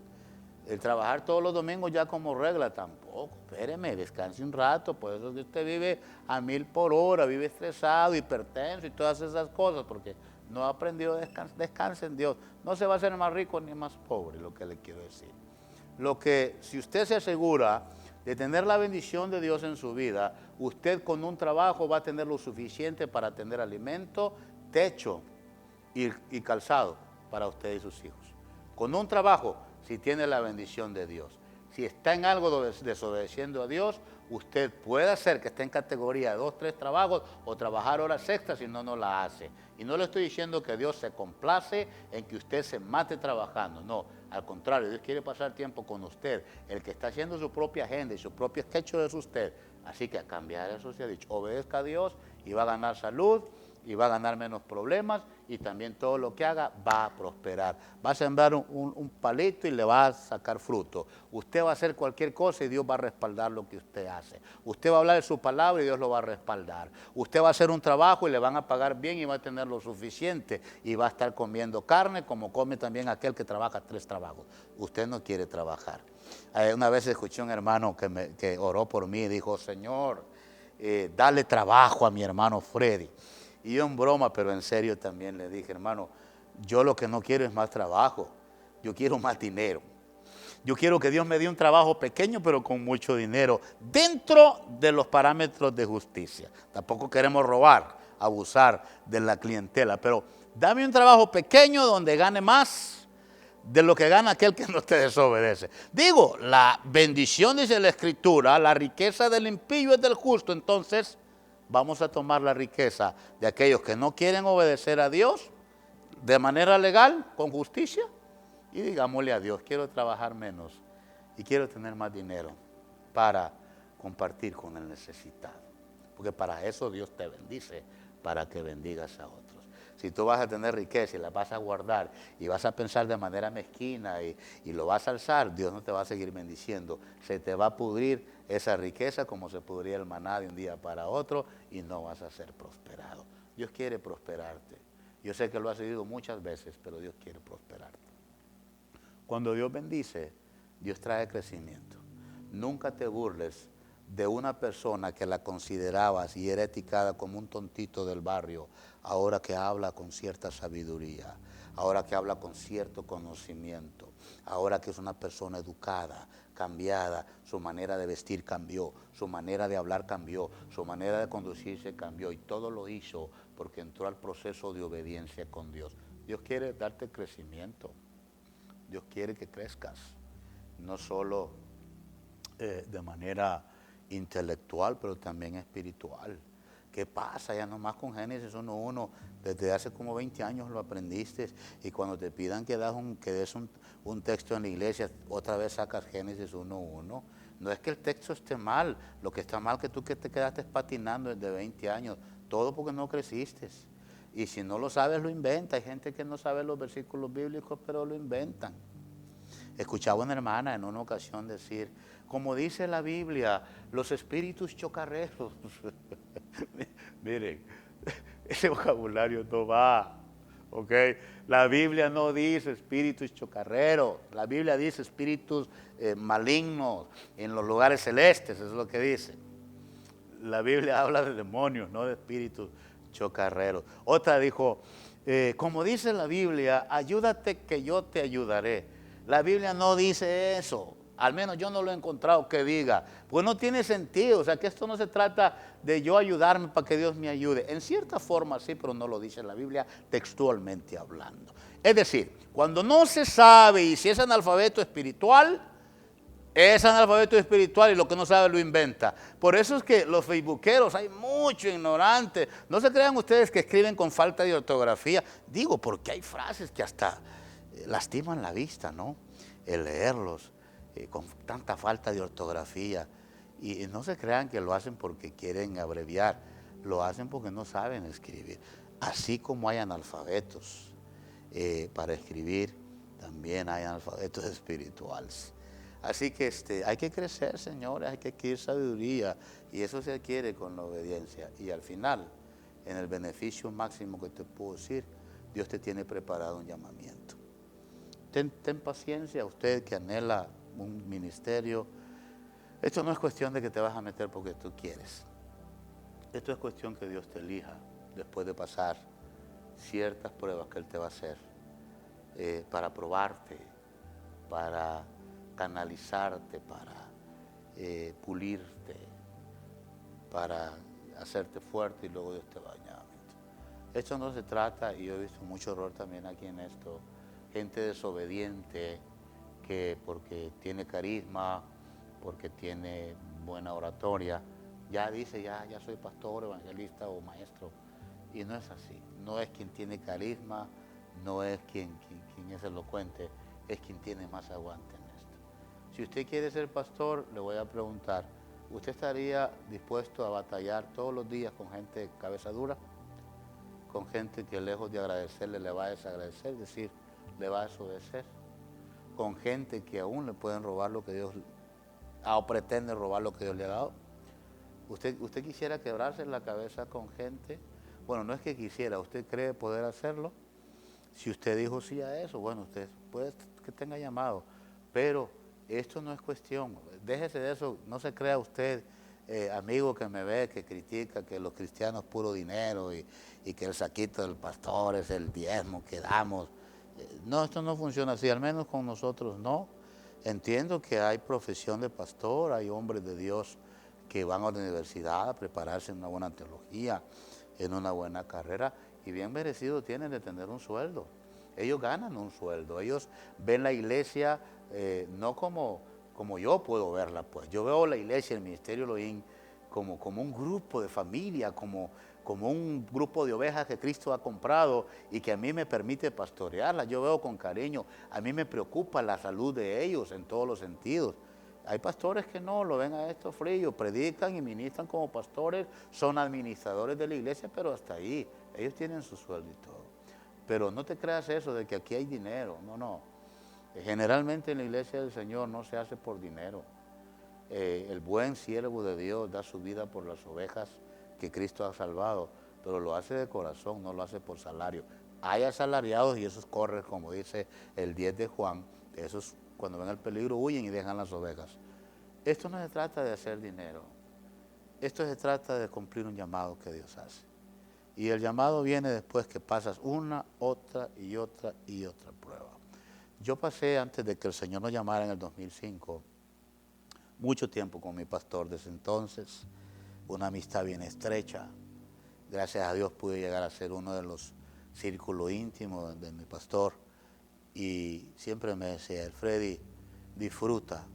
El trabajar todos los domingos ya como regla, tampoco. Espéreme, descanse un rato, por eso es que usted vive a 1000 por hora, vive estresado, hipertenso y todas esas cosas, porque no ha aprendido a descansar. Descanse en Dios. No se va a hacer más rico ni más pobre, lo que le quiero decir. Lo que, si usted se asegura de tener la bendición de Dios en su vida, usted con un trabajo va a tener lo suficiente para tener alimento, techo y calzado para usted y sus hijos. Con un trabajo, si tiene la bendición de Dios. Si está en algo desobedeciendo a Dios, usted puede hacer que esté en categoría de 2, 3 trabajos o trabajar horas extras, si no la hace. Y no le estoy diciendo que Dios se complace en que usted se mate trabajando, no. Al contrario, Dios quiere pasar tiempo con usted. El que está haciendo su propia agenda y su propio sketch es usted. Así que a cambiar eso se ha dicho. Obedezca a Dios y va a ganar salud, y va a ganar menos problemas, y también todo lo que haga va a prosperar. Va a sembrar un palito y le va a sacar fruto. Usted va a hacer cualquier cosa y Dios va a respaldar lo que usted hace. Usted va a hablar de su palabra y Dios lo va a respaldar. Usted va a hacer un trabajo y le van a pagar bien y va a tener lo suficiente y va a estar comiendo carne como come también aquel que trabaja 3 trabajos. Usted no quiere trabajar. Una vez escuché a un hermano que oró por mí y dijo, Señor, dale trabajo a mi hermano Freddy. Y yo en broma, pero en serio también le dije, hermano, yo lo que no quiero es más trabajo, yo quiero más dinero. Yo quiero que Dios me dé un trabajo pequeño, pero con mucho dinero, dentro de los parámetros de justicia. Tampoco queremos robar, abusar de la clientela, pero dame un trabajo pequeño donde gane más de lo que gana aquel que no te desobedece. Digo, la bendición, dice la Escritura, la riqueza del impío es del justo. Entonces vamos a tomar la riqueza de aquellos que no quieren obedecer a Dios de manera legal, con justicia, y digámosle a Dios, quiero trabajar menos y quiero tener más dinero para compartir con el necesitado. Porque para eso Dios te bendice, para que bendigas a otros. Si tú vas a tener riqueza y la vas a guardar y vas a pensar de manera mezquina y lo vas a alzar, Dios no te va a seguir bendiciendo. Se te va a pudrir esa riqueza como se pudría el maná de un día para otro y no vas a ser prosperado. Dios quiere prosperarte. Yo sé que lo has oído muchas veces, pero Dios quiere prosperarte. Cuando Dios bendice, Dios trae crecimiento. Nunca te burles de una persona que la considerabas y era etiquetada como un tontito del barrio, ahora que habla con cierta sabiduría, ahora que habla con cierto conocimiento, ahora que es una persona educada, cambiada, su manera de vestir cambió, su manera de hablar cambió, su manera de conducirse cambió, y todo lo hizo porque entró al proceso de obediencia con Dios. Dios quiere darte crecimiento, Dios quiere que crezcas, no solo de manera intelectual, pero también espiritual. ¿Qué pasa? Ya nomás con Génesis 1.1, desde hace como 20 años lo aprendiste, y cuando te pidan que des un texto en la iglesia, otra vez sacas Génesis 1.1. No es que el texto esté mal, lo que está mal es que tú que te quedaste patinando desde 20 años, todo porque no creciste. Y si no lo sabes, lo inventa. Hay gente que no sabe los versículos bíblicos, pero lo inventan. Escuchaba una hermana en una ocasión decir, como dice la Biblia, los espíritus chocarreros. Miren, ese vocabulario no va, ¿ok? La Biblia no dice espíritus chocarreros, la Biblia dice espíritus malignos en los lugares celestes, eso es lo que dice. La Biblia habla de demonios, no de espíritus chocarreros. Otra dijo, como dice la Biblia, ayúdate que yo te ayudaré. La Biblia no dice eso, al menos yo no lo he encontrado que diga, pues no tiene sentido, o sea que esto no se trata de yo ayudarme para que Dios me ayude. En cierta forma sí, pero no lo dice la Biblia textualmente hablando. Es decir, cuando no se sabe y si es analfabeto espiritual, es analfabeto espiritual y lo que no sabe lo inventa. Por eso es que los facebookeros, hay mucho ignorante. No se crean ustedes que escriben con falta de ortografía. Digo, porque hay frases que hasta lastiman la vista, ¿no? El leerlos con tanta falta de ortografía. Y no se crean que lo hacen porque quieren abreviar. Lo hacen porque no saben escribir. Así como hay analfabetos para escribir, también hay analfabetos espirituales. Así que hay que crecer, señores, hay que adquirir sabiduría y eso se adquiere con la obediencia. Y al final, en el beneficio máximo que te puedo decir, Dios te tiene preparado un llamamiento. Ten paciencia, usted que anhela un ministerio. Esto no es cuestión de que te vas a meter porque tú quieres. Esto es cuestión que Dios te elija después de pasar ciertas pruebas que Él te va a hacer para probarte, para canalizarte, para pulirte, para hacerte fuerte y luego Dios te va a añadir. Esto no se trata, y yo he visto mucho error también aquí en esto, gente desobediente que porque tiene carisma, porque tiene buena oratoria, ya dice, ya soy pastor, evangelista o maestro, y no es así. No es quien tiene carisma, no es quien es elocuente, es quien tiene más aguante en esto. Si usted quiere ser pastor, le voy a preguntar, ¿usted estaría dispuesto a batallar todos los días con gente de cabeza dura? Con gente que lejos de agradecerle le va a desagradecer, es decir, le va a desobedecer. Con gente que aún le pueden robar lo que Dios, o pretende robar lo que Dios le ha dado. ¿Usted quisiera quebrarse la cabeza con gente? Bueno, no es que quisiera, ¿usted cree poder hacerlo? Si usted dijo sí a eso, bueno, usted puede que tenga llamado, pero esto no es cuestión, déjese de eso, no se crea usted, amigo que me ve, que critica que los cristianos puro dinero y que el saquito del pastor es el diezmo que damos. No, esto no funciona así, al menos con nosotros no. Entiendo que hay profesión de pastor, hay hombres de Dios que van a la universidad a prepararse en una buena teología, en una buena carrera, y bien merecido tienen de tener un sueldo. Ellos ganan un sueldo, ellos ven la iglesia no como yo puedo verla, pues. Yo veo la iglesia, el ministerio Elohim, como un grupo de familia, como un grupo de ovejas que Cristo ha comprado y que a mí me permite pastorearlas. Yo veo con cariño, a mí me preocupa la salud de ellos en todos los sentidos. Hay pastores que no, lo ven a esto frío, predican y ministran como pastores, son administradores de la iglesia, pero hasta ahí, ellos tienen su sueldo y todo. Pero no te creas eso de que aquí hay dinero, no. Generalmente en la iglesia del Señor no se hace por dinero. El buen siervo de Dios da su vida por las ovejas que Cristo ha salvado, pero lo hace de corazón, no lo hace por salario. Hay asalariados y esos corren, como dice el 10 de Juan, esos cuando ven el peligro huyen y dejan las ovejas. Esto no se trata de hacer dinero, Esto se trata de cumplir un llamado que Dios hace. Y el llamado viene después que pasas una, otra y otra y otra prueba. Yo pasé, antes de que el Señor nos llamara en el 2005, mucho tiempo con mi pastor desde entonces, una amistad bien estrecha. Gracias a Dios pude llegar a ser uno de los círculos íntimos de mi pastor. Y siempre me decía, Freddy, disfruta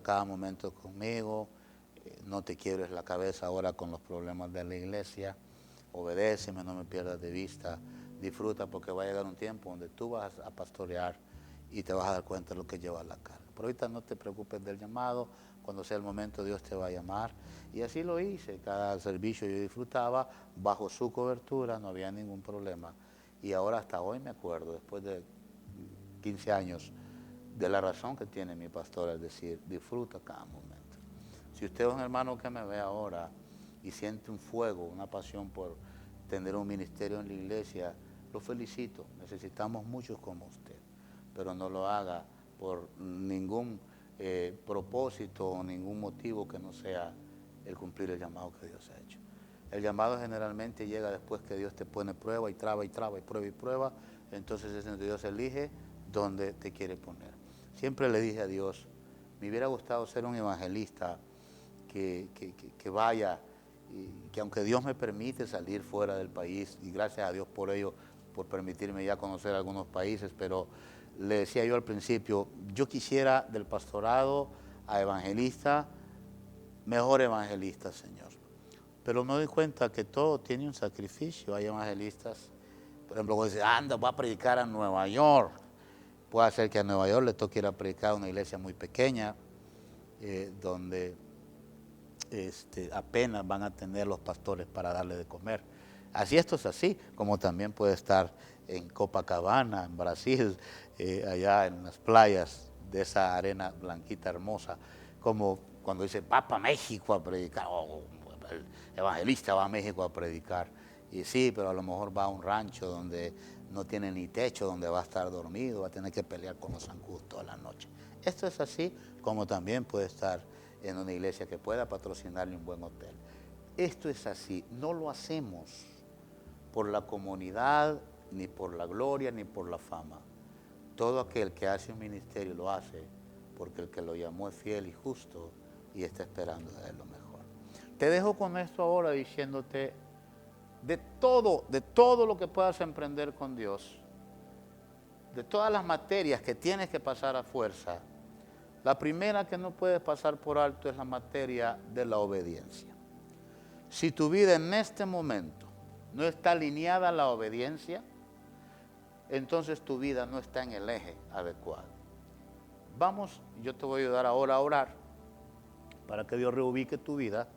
cada momento conmigo, no te quiebres la cabeza ahora con los problemas de la iglesia, obedéceme, no me pierdas de vista, disfruta porque va a llegar un tiempo donde tú vas a pastorear y te vas a dar cuenta de lo que lleva la carga. Pero ahorita no te preocupes del llamado, cuando sea el momento Dios te va a llamar. Y así lo hice, cada servicio yo disfrutaba, bajo su cobertura, no había ningún problema. Y ahora hasta hoy me acuerdo, después de 15 años, de la razón que tiene mi pastor, es decir, disfruta cada momento. Si usted es un hermano que me ve ahora y siente un fuego, una pasión por tener un ministerio en la iglesia, lo felicito. Necesitamos muchos como usted, pero no lo haga por ningún propósito o ningún motivo que no sea el cumplir el llamado que Dios ha hecho. El llamado generalmente llega después que Dios te pone prueba y traba y traba y prueba y prueba, entonces es donde Dios elige donde te quiere poner. Siempre le dije a Dios, me hubiera gustado ser un evangelista que vaya, y que aunque Dios me permite salir fuera del país, y gracias a Dios por ello, por permitirme ya conocer algunos países, pero le decía yo al principio, yo quisiera del pastorado a evangelista, mejor evangelista, Señor. Pero me doy cuenta que todo tiene un sacrificio. Hay evangelistas, por ejemplo, cuando dice, anda, va a predicar a Nueva York. Puede ser que a Nueva York le toque ir a predicar a una iglesia muy pequeña, donde apenas van a tener los pastores para darle de comer. Así esto es así, como también puede estar en Copacabana, en Brasil, allá en las playas de esa arena blanquita hermosa, como cuando dice, va para México a predicar, el evangelista va a México a predicar. Y sí, pero a lo mejor va a un rancho donde no tiene ni techo, donde va a estar dormido, va a tener que pelear con los zancudos toda la noche. Esto es así, como también puede estar en una iglesia que pueda patrocinarle un buen hotel. Esto es así, no lo hacemos por la comunidad, ni por la gloria, ni por la fama. Todo aquel que hace un ministerio lo hace porque el que lo llamó es fiel y justo y está esperando de él lo mejor. Te dejo con esto ahora diciéndote de todo lo que puedas emprender con Dios, de todas las materias que tienes que pasar a fuerza, la primera que no puedes pasar por alto es la materia de la obediencia. Si tu vida en este momento no está alineada a la obediencia, entonces tu vida no está en el eje adecuado. Vamos, yo te voy a ayudar ahora a orar para que Dios reubique tu vida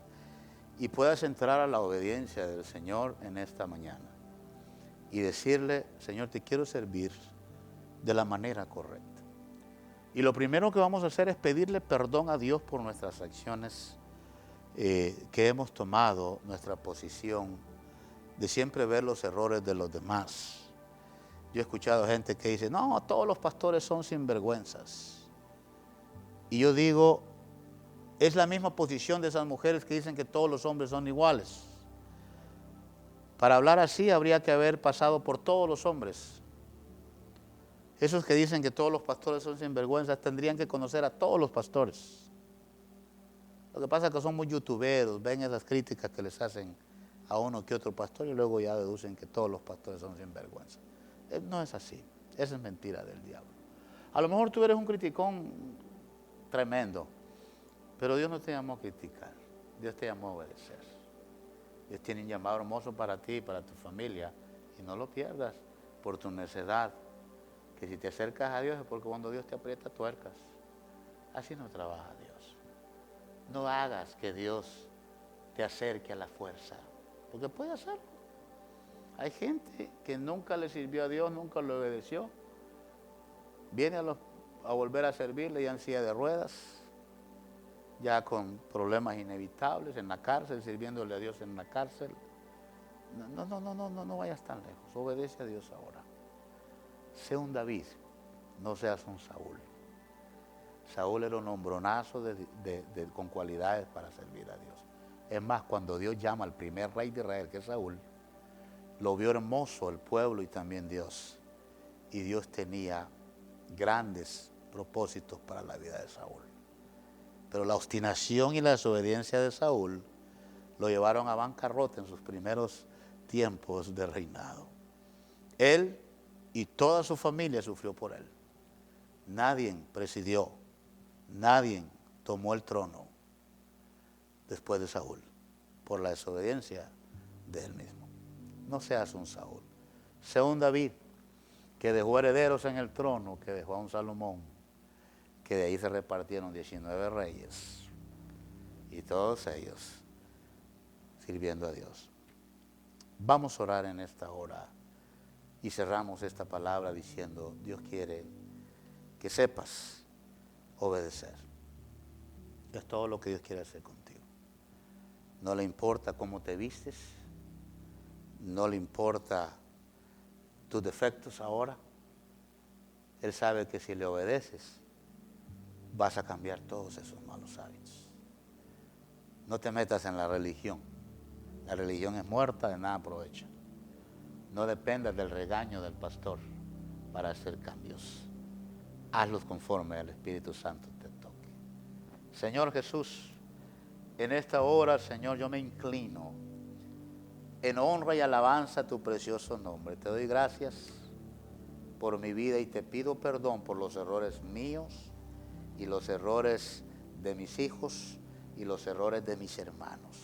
y puedas entrar a la obediencia del Señor en esta mañana y decirle, Señor, te quiero servir de la manera correcta. Y lo primero que vamos a hacer es pedirle perdón a Dios por nuestras acciones que hemos tomado, nuestra posición de siempre ver los errores de los demás. Yo he escuchado gente que dice, no, todos los pastores son sinvergüenzas. Y yo digo, es la misma posición de esas mujeres que dicen que todos los hombres son iguales. Para hablar así habría que haber pasado por todos los hombres. Esos que dicen que todos los pastores son sinvergüenzas tendrían que conocer a todos los pastores. Lo que pasa es que son muy youtuberos, ven esas críticas que les hacen a uno que otro pastor y luego ya deducen que todos los pastores son sinvergüenza. No es así, esa es mentira del diablo. A lo mejor tú eres un criticón tremendo, pero Dios no te llamó a criticar, Dios te llamó a obedecer. Dios tiene un llamado hermoso para ti y para tu familia y no lo pierdas por tu necedad. Que si te acercas a Dios es porque cuando Dios te aprieta tuercas. Así no trabaja Dios. No hagas que Dios te acerque a la fuerza, porque puede hacerlo. Hay gente que nunca le sirvió a Dios, nunca le obedeció. Viene a volver a servirle ya en silla de ruedas, ya con problemas inevitables, en la cárcel, sirviéndole a Dios en la cárcel. No vayas tan lejos. Obedece a Dios ahora. Sé un David, no seas un Saúl. Saúl era un hombronazo con cualidades para servir a Dios. Es más, cuando Dios llama al primer rey de Israel, que es Saúl, lo vio hermoso el pueblo y también Dios. Y Dios tenía grandes propósitos para la vida de Saúl. Pero la obstinación y la desobediencia de Saúl lo llevaron a bancarrota en sus primeros tiempos de reinado. Él y toda su familia sufrió por él. Nadie presidió, nadie tomó el trono después de Saúl, por la desobediencia de él mismo. No seas un Saúl, sea un David, que dejó herederos en el trono, que dejó a un Salomón, que de ahí se repartieron 19 reyes, y todos ellos sirviendo a Dios. Vamos a orar en esta hora, y cerramos esta palabra diciendo, Dios quiere que sepas obedecer. Es todo lo que Dios quiere hacer contigo. No le importa cómo te vistes, no le importa tus defectos ahora. Él sabe que si le obedeces, vas a cambiar todos esos malos hábitos. No te metas en la religión. La religión es muerta, de nada aprovecha. No dependas del regaño del pastor para hacer cambios. Hazlos conforme al Espíritu Santo te toque. Señor Jesús, en esta hora, Señor, yo me inclino en honra y alabanza a tu precioso nombre. Te doy gracias por mi vida y te pido perdón por los errores míos y los errores de mis hijos y los errores de mis hermanos.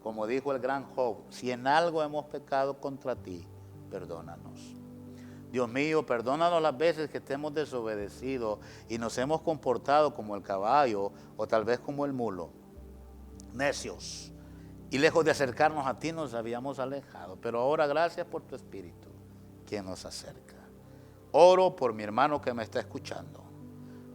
Como dijo el gran Job, si en algo hemos pecado contra ti, perdónanos. Dios mío, perdónanos las veces que te hemos desobedecido y nos hemos comportado como el caballo o tal vez como el mulo, necios, y lejos de acercarnos a ti nos habíamos alejado. Pero ahora gracias por tu Espíritu que nos acerca. Oro por mi hermano que me está escuchando.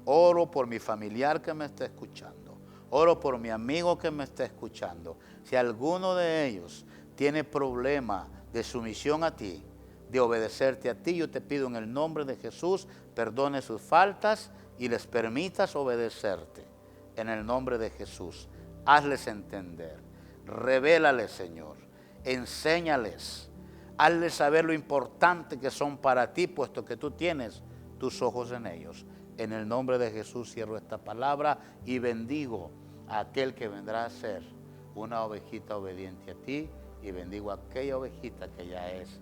Oro por mi familiar que me está escuchando. Oro por mi amigo que me está escuchando. Si alguno de ellos tiene problema de sumisión a ti, de obedecerte a ti, yo te pido en el nombre de Jesús, perdone sus faltas y les permitas obedecerte. En el nombre de Jesús, hazles entender, revélales, Señor, enséñales, hazles saber lo importante que son para ti, puesto que tú tienes tus ojos en ellos. En el nombre de Jesús cierro esta palabra y bendigo a aquel que vendrá a ser una ovejita obediente a ti, y bendigo a aquella ovejita que ya es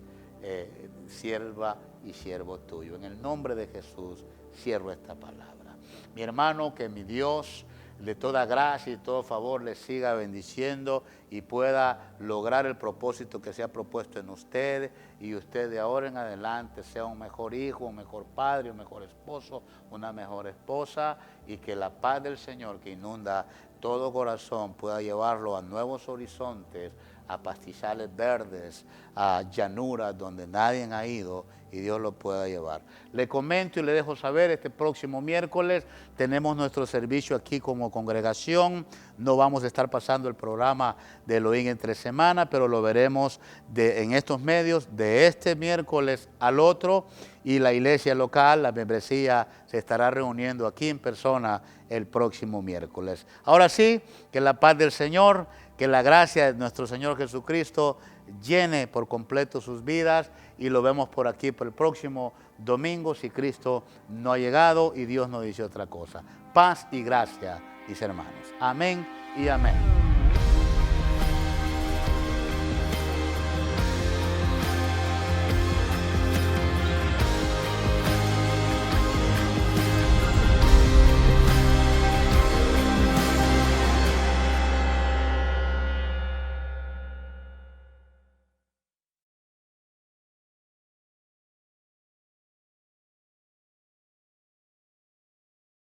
sierva y siervo tuyo. En el nombre de Jesús cierro esta palabra. Mi hermano, que mi Dios de toda gracia y todo favor le siga bendiciendo y pueda lograr el propósito que se ha propuesto en usted, y usted de ahora en adelante sea un mejor hijo, un mejor padre, un mejor esposo, una mejor esposa, y que la paz del Señor que inunda todo corazón pueda llevarlo a nuevos horizontes, a pastizales verdes, a llanuras donde nadie ha ido, y Dios lo pueda llevar. Le comento y le dejo saber, este próximo miércoles tenemos nuestro servicio aquí como congregación. No vamos a estar pasando el programa de Elohim entre semana, pero lo veremos en estos medios de este miércoles al otro, y la iglesia local, la membresía, se estará reuniendo aquí en persona el próximo miércoles. Ahora sí, que la paz del Señor, que la gracia de nuestro Señor Jesucristo llene por completo sus vidas, y lo vemos por aquí por el próximo domingo, si Cristo no ha llegado y Dios no dice otra cosa. Paz y gracia, mis hermanos. Amén y amén.